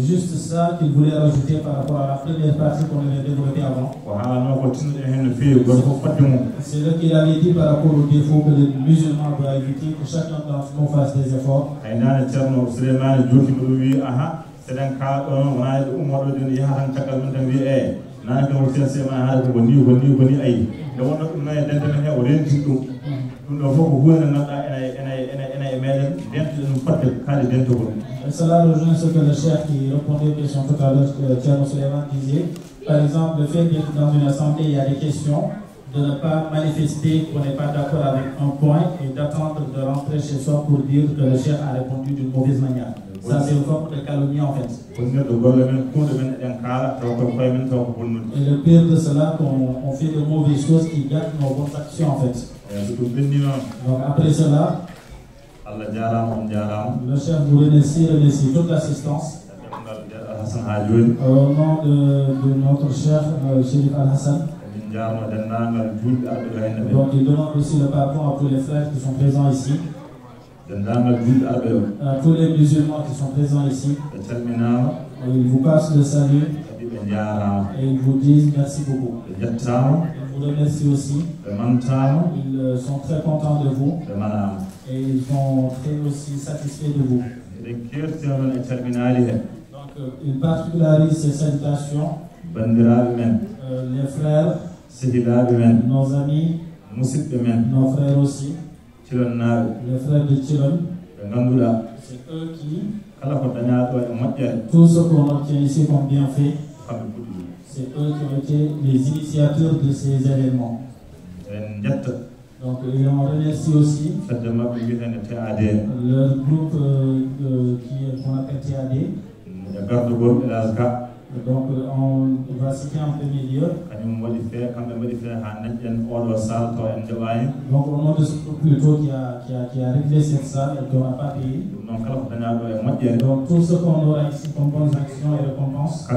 juste ça qu'il voulait rajouter par rapport à la première partie qu'on avait développée avant. C'est là qu'il avait dit par rapport aux défauts que le musulman doit éviter, que chacun d'entre nous fasse des efforts. Et cela rejoint ce que le chef qui répondait aux questions tout à l'heure, Thierno Suleiman disait. Par exemple, le fait d'être dans une assemblée, il y a des questions, de ne pas manifester qu'on n'est pas d'accord avec un point et d'attendre de rentrer chez soi pour dire que le chef a répondu d'une mauvaise manière. Ça, c'est une forme de calomnie en fait. Et le pire de cela, qu'on fait de mauvaises choses qui gâtent nos bonnes actions en fait. Donc après cela, le chef vous remercie toute l'assistance. Au nom de notre chef, Chérif Al-Hassan. Donc il demande aussi le pardon à tous les frères qui sont présents ici. À tous les musulmans qui sont présents ici. Ils vous passent le salut et ils vous disent merci beaucoup. Ils vous remercient aussi. Ils sont très contents de vous et ils sont très aussi satisfaits de vous. Donc ils particularisent ces salutations. Les frères, nos amis, nos frères aussi. Les frères de Tilon, c'est eux qui, tout ce qu'on obtient ici comme bienfait, c'est eux qui ont été les initiateurs de ces événements. Donc ils en remercient aussi leur groupe qu'on appelle TAD. Donc on va citer en premier lieu. Donc au nom de ce groupe plutôt qui a réglé cette salle et qu'on n'a pas payé. Donc tout ce qu'on aura ici comme bonnes actions et récompenses. Tous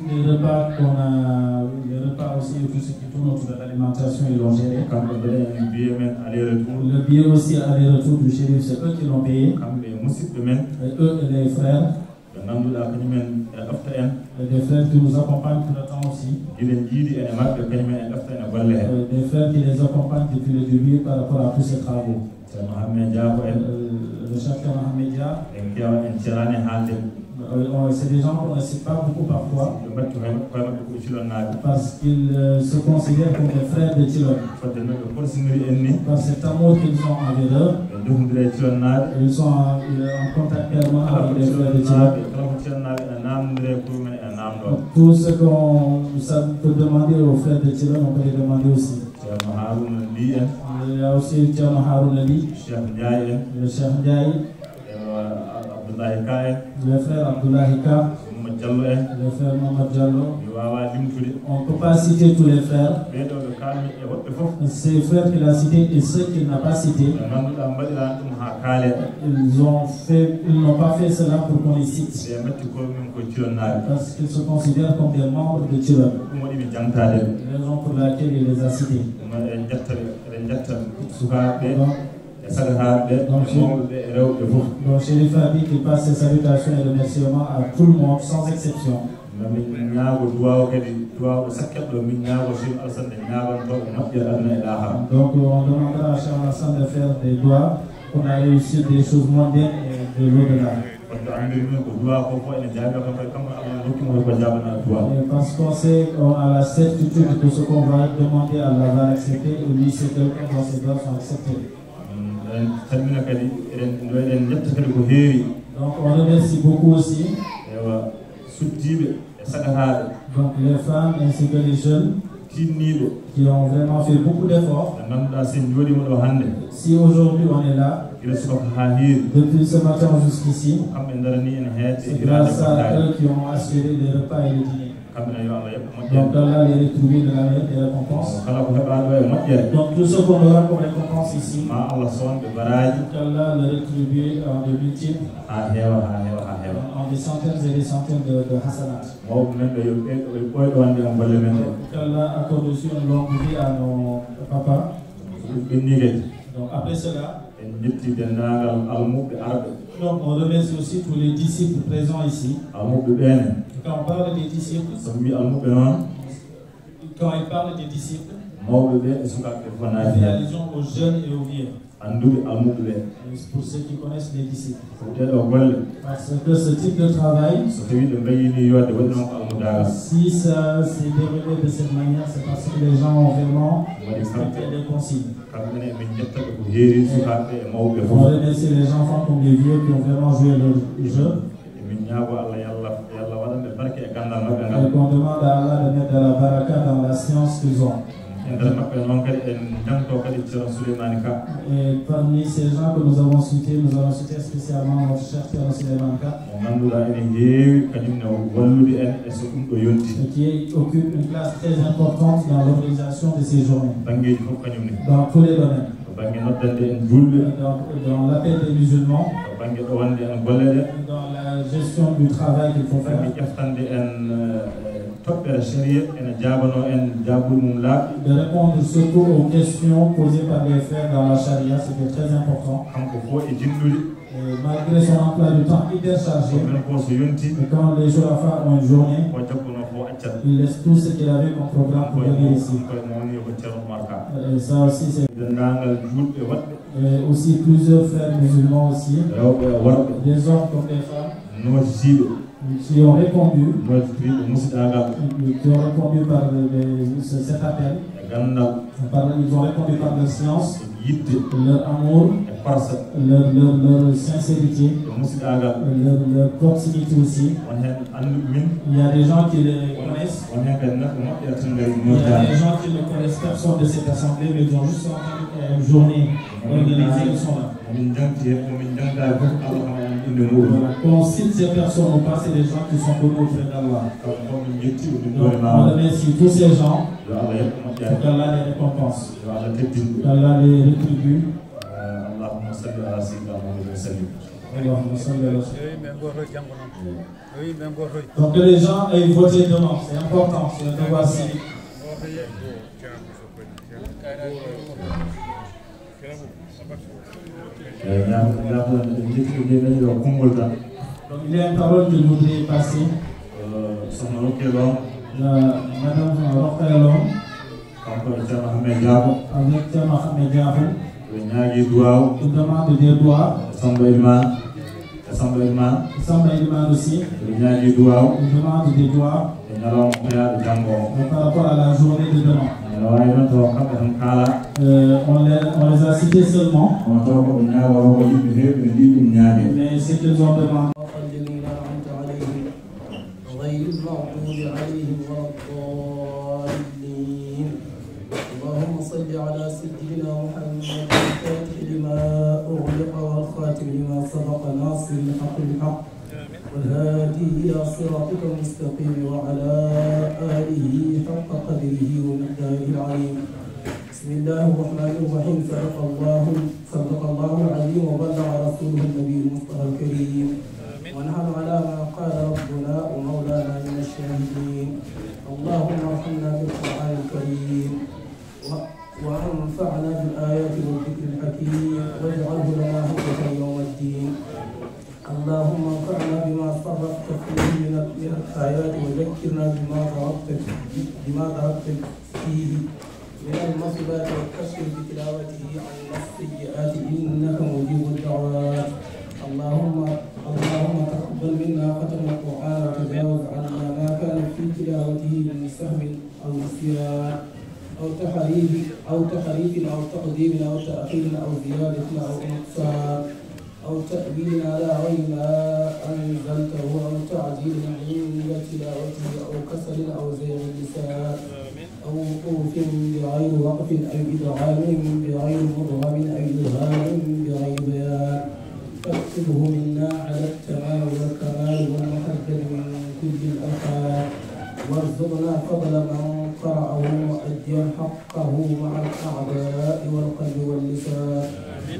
les repas qu'on a, les repas aussi et tout ce qui tourne autour de l'alimentation, ils l'ont géré. Le billet aussi aller-retour du shérif, c'est eux qui l'ont payé. Et eux et les frères. Des frères qui nous accompagnent tout le temps aussi. Des frères qui les accompagnent depuis le début par rapport à tous ces travaux. Le chef Mohamedia, c'est des gens qu'on ne cite pas beaucoup parfois parce qu'ils se considèrent comme des frères de Tilon. Par cet amour qu'ils ont envers eux, ils sont en contact permanent avec les frères de Tilon. Tout ce qu'on peut demander aux frères de Tilon, on peut les demander aussi. Il y a aussi Tcherno Haroun Ali, le Cheikh Ndiaye, le frère Abdoulaye Ka, le frère Mohamed Diallo. On ne peut pas citer tous les frères. Ces frères qu'il a cités et ceux qu'il n'a pas cités, ils n'ont pas fait cela pour qu'on les cite. Parce qu'ils se considèrent comme des membres de Tilon. Raison pour laquelle il les a cités. Donc Chérif a dit qu'il passe ses salutations et remerciements à tout le monde sans exception. Donc on demandera à Cheikh Hassan de faire des doigts pour a réussi des choses mondaines et de l'au-delà. Parce qu'on sait, on a la certitude que ce qu'on va demander à Allah va accepter et lui c'est quelqu'un dont ses doigts sont acceptés. Donc on remercie beaucoup aussi. Donc les femmes ainsi que les jeunes qui ont vraiment fait beaucoup d'efforts. Si aujourd'hui on est là, depuis ce matin jusqu'ici, c'est grâce à eux qui ont assuré les repas et les dîners. Donc Allah les rétribuer de la meilleure des récompenses. Donc tout ce qu'on aura comme récompense ici, Allah le rétribue en de multiples, en des centaines et des centaines de hasanat. Allah accorde aussi une longue vie à nos papas. Donc après cela, donc on remercie aussi tous les disciples présents ici. Quand on parle des disciples, quand il parle des disciples, réalisons aux jeunes et aux vieux. Pour ceux qui connaissent les disciples. Parce que ce type de travail, si ça s'est déroulé de cette manière, c'est parce que les gens ont vraiment respecté les consignes. On remercie les enfants comme les vieux qui ont vraiment joué leur jeu. Et qu'on demande à Allah de mettre de la baraka dans la science qu'ils ont. Et parmi ces gens que nous avons cités spécialement notre cher Thierno Souleymane Ka, qui occupe une place très importante dans l'organisation de ces journées, dans tous les domaines. Dans l'appel des musulmans, dans la gestion du travail qu'il faut faire, de répondre surtout aux questions posées par les frères dans la charia, c'était très important. Et malgré son emploi du temps hyper chargé, et quand les Jourafa ont une journée, il laisse tout ce qu'il avait comme programme pour venir ici. Et ça aussi c'est... Et aussi plusieurs frères musulmans aussi, des hommes comme des femmes, qui ont répondu par cet appel. Ils ont répondu par leur science, leur amour, leur sincérité, leur proximité aussi. Il y a des gens qui les connaissent, il y a des gens qui ne connaissent personne de cette assemblée, mais ils ont juste entendu qu'il y a une journée organisés, ils sont là. Qu'on cite ces personnes ou pas, c'est des gens qui sont connus auprès d'Allah. Donc, on remercie tous ces gens pour qu'Allah les récompense, qu'Allah les rétribue. Donc que les gens aient voté demain, c'est important, c'est un devoir civique. Donc il y a une parole que je voudrais passer. Madame Rokhayalom, avec Thierno Mohamed Diabo, qui demande des doigts. Samba Ilman aussi, il demande des doigts par rapport à la journée de demain. On les a cités seulement, mais ce qu'ils ont demandé. اللهم صل على سيدنا محمد الفاتح لما أغلق والخاتم لما سبق ناصر الحق بالحق والهادي إلى صراطك المستقيم وعلى آله حق قدره ومقداره العظيم. بسم الله الرحمن الرحيم. صدق الله العظيم وبلغ رسوله النبي المصطفى الكريم ونحن على ما قال ربنا ومولانا من الشاهدين. اللهم ارحمنا بالقرآن الكريم وانفعنا بالآيات والذكر الحكيم واجعله لنا حجة يوم الدين. اللهم انفعنا بما صرفت فيه من الآيات وذكرنا بما ضربت فيه من المصيبات والكشف بتلاوته عن السيئات إنك مجيب الدعوات. اللهم تقبل منا ختم القرآن وتجاوز عنا ما كان في تلاوته من سهو أو نسيان أو تحريف أو تقديم أو تأخير أو زيادة أو نقصان أو تأويل على غير ما أنزلته أو تعجيل عند تلاوته أو كسل أو زيغ اللسان أو وقوف بغير وقف أو إدغام بغير مدغم أو إدغام بغير بيان. فاكتبه منا على التمام والكمال والمحدد من كل الأفعال وارزقنا فضل من قرأه وأديا حقه مع الأعداء والقلب واللسان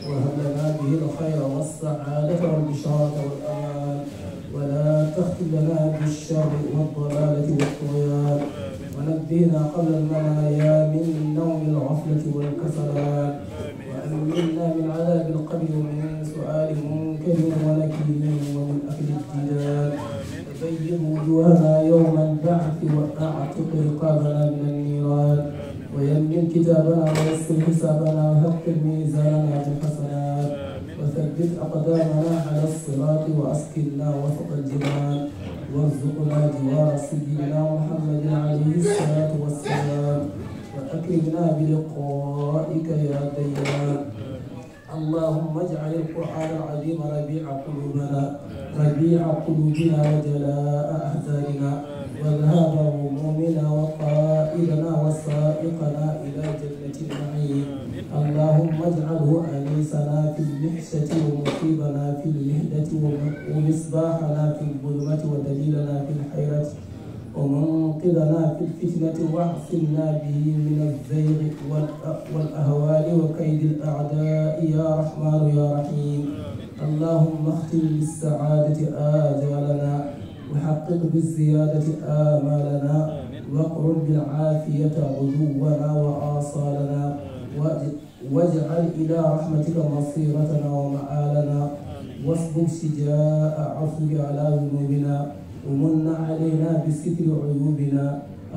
وهب لنا به الخير والسعادة والبشارة والأمان ولا تختم لنا بالشر والضلالة والطغيان ونبهنا قبل المنايا من نوم الغفلة والكسلان وأمنا من عذاب القبر ومن سؤال منكر ونكير ومن أكل الجدال وبيض وجوهنا يوم البعث وأعتق رقابنا من النيران ويمن كتابنا ويسر حسابنا وثقل ميزاننا بالحسنات وثبت أقدامنا على الصراط وأسكننا وسط الجنان وارزقنا جوار سيدنا محمد عليه الصلاة والسلام وأكرمنا بلقائك يا ديان. اللهم اجعل القرآن العظيم ربيع قلوبنا وجلاء أحزاننا وذهاب همومنا وقائدنا وسائقنا إلى جنة النعيم. اللهم اجعله أنيسنا في المحشة ومصيبنا في المهدة ومصباحنا في الظلمة ودليلنا في الحيرة ومنقذنا في الفتنة واعصمنا به من الزيغ والأهوال وكيد الأعداء يا رحمن يا رحيم. اللهم اختم بالسعادة آجالنا وحقق بالزيادة آمالنا واقرن بالعافية غدونا وآصالنا واجعل إلى رحمتك مصيرتنا ومآلنا واصبب شجاء عفوك على ذنوبنا ومن علينا بستر عيوبنا.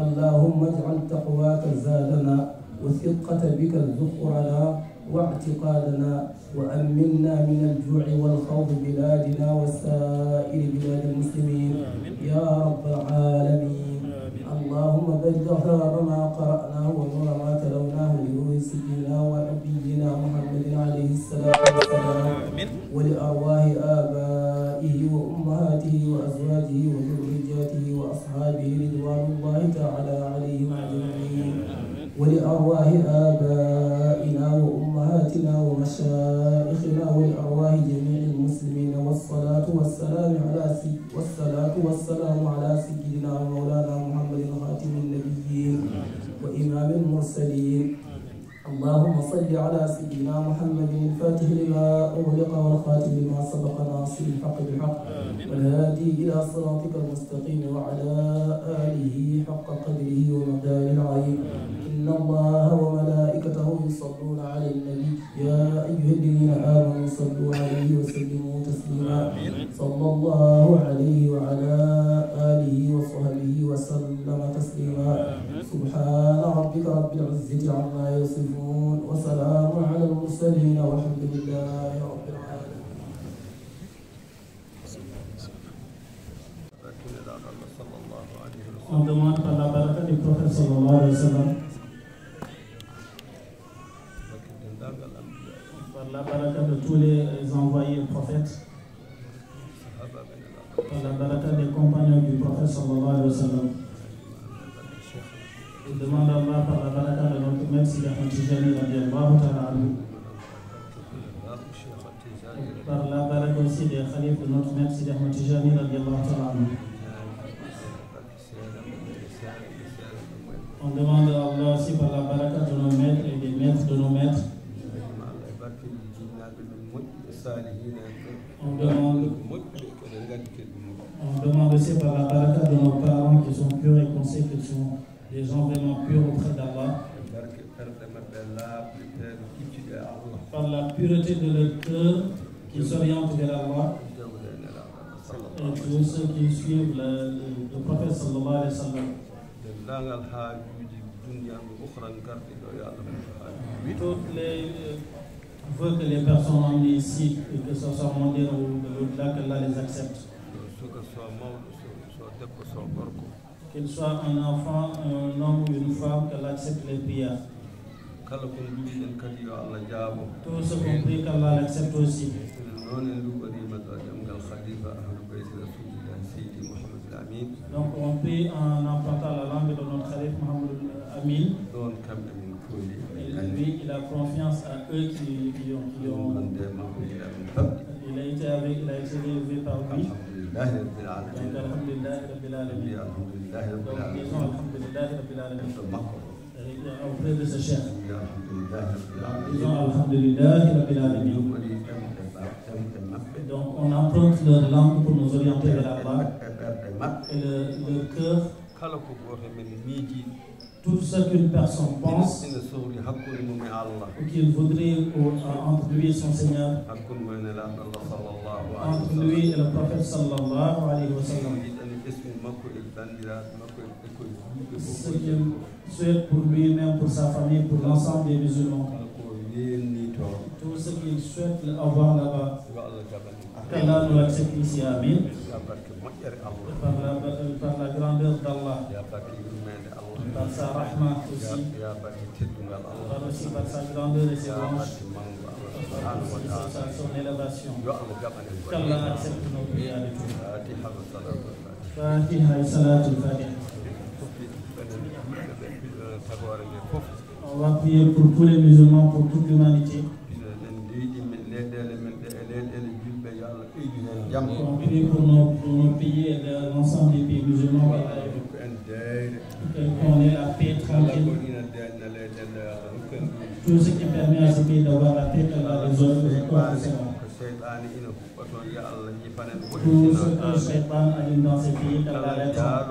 اللهم اجعل تقواك زادنا وثقة بك ذخرنا واعتقادنا وأمنا من الجوع والخوف بلادنا وسائر بلاد المسلمين يا رب العالمين. اللهم بلغ ثواب ما قرأناه ونور ما تلوناه لروح سيدنا ونبينا محمد عليه الصلاة والسلام ولأرواح آبائه وأمهاته وأزواجه وذرياته وأصحابه رضوان الله تعالى عليهم أجمعين ولأرواح آبائنا وأمهاتنا ومشائخنا ولأرواح جميع المسلمين والصلاة والسلام على سيدنا ومولانا محمد خاتم النبيين وإمام المرسلين. اللهم صل على سيدنا محمد الفاتح لما أغلق والخاتم لما سبق ناصر الحق بالحق والهادي إلى صراطك المستقيم وعلى آله حق قدره ومقداره العظيم. إن الله وملائكته يصلون على النبي يا أيها الذين آمنوا صلوا عليه وسلموا تسليما. صلى الله عليه وعلى آله وصحبه وسلم تسليما. سبحان ربك رب العزة عما يصفون وسلام على المرسلين والحمد لله رب العالمين. On demande par la baraka du prophète sallallahu alayhi wa sallam, par la baraka de tous les envoyés prophètes, par la baraka des compagnons du prophète sallallahu alayhi wa sallam. On demande à Allah par la baraka de notre maître Sidi Ahmed Tijani radiallahu ta'ala anhu, par la baraka aussi des khalifes de notre maître Sidi Ahmed Tijani radiallahu ta'ala anhu. On demande à Allah aussi par la baraka de nos maîtres et des maîtres de nos maîtres. On demande aussi par la baraka de nos parents qui sont purs et qu'on sait qu'ils sont des gens vraiment purs auprès d'Allah. Par la pureté de leur cœur qui s'orientent vers Allah. Et tous ceux qui suivent le prophète sallallahu alayhi wa sallam. Toutes les vœux que les personnes ont mis ici, et que ce soit mondial ou de l'au-delà, qu'Allah les accepte. Qu'il soit un enfant, un homme ou une femme, qu'Allah accepte les prières. Tout ce qu'on prie, qu'Allah l'accepte aussi. Donc on prie en empruntant la langue de notre Khalif Mohamed Amin. Et lui, il a confiance à eux qui ont. Il a été élevé par lui. Donc alhamdulillah rabbil alamin. Donc disons alhamdulillah rabbil alamin. Auprès de ce chef. Disons alhamdulillah rabbil alamin. Donc on emprunte leur langue pour nous orienter vers Allah. Et le cœur, tout ce qu'une personne pense ou qu'il voudrait entre lui et son Seigneur, entre lui et le prophète sallallahu alayhi wa sallam, ce qu'il souhaite pour lui-même, pour sa famille, pour l'ensemble des musulmans, tout ce qu'il souhaite avoir là-bas, qu'Allah nous accepte ici, amin. Par la grandeur d'Allah, par sa rahma aussi, par sa grandeur et ses branches, par son élévation, qu'Allah accepte nos prières et tout. Fatiha et salatul Fatiha. On va prier pour tous les musulmans, pour toute l'humanité. On prie pour nos pays et l'ensemble des pays musulmans, qu'on ait la paix tranquille. Tout ce qui permet à ce pays d'avoir la paix, qu'Allah les autres Tout ce que le Shaitan allume dans ces pays, qu'Allah l'éteint.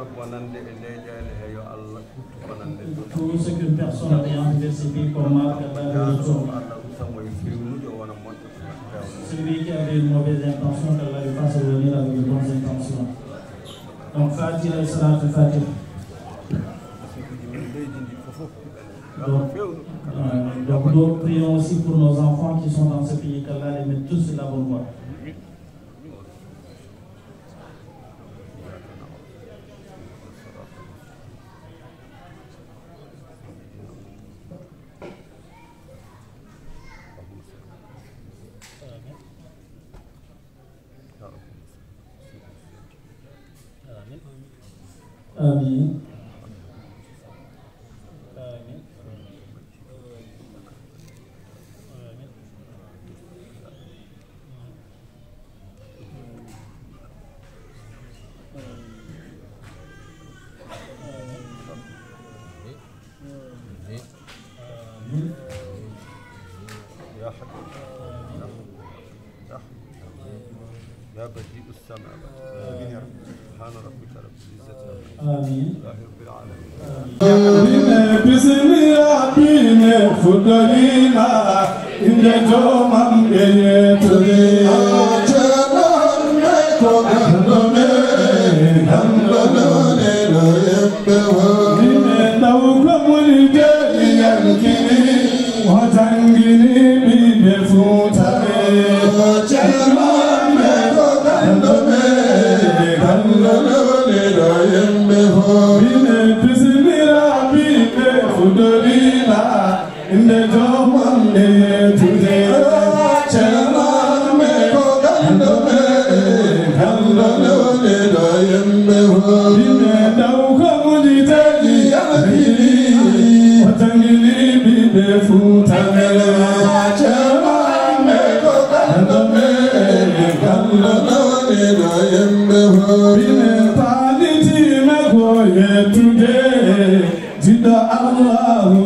Tout ce qu'une personne oriente vers ces pays comme mal, qu'Allah le retourne. Celui qui avait une mauvaise intention, qu'Allah lui fasse revenir avec de bonnes intentions. Donc, Fatiha et Salatul Fatiha. Donc, nous prions aussi pour nos enfants qui sont dans ce pays, qu'Allah les mette tous sur la bonne voie. Amin. Amin. يا بديع السماوات سبحان ربك رب العزة آمين. رب العالمين. بسم ربنا فضلنا إن جومم يتولي Allah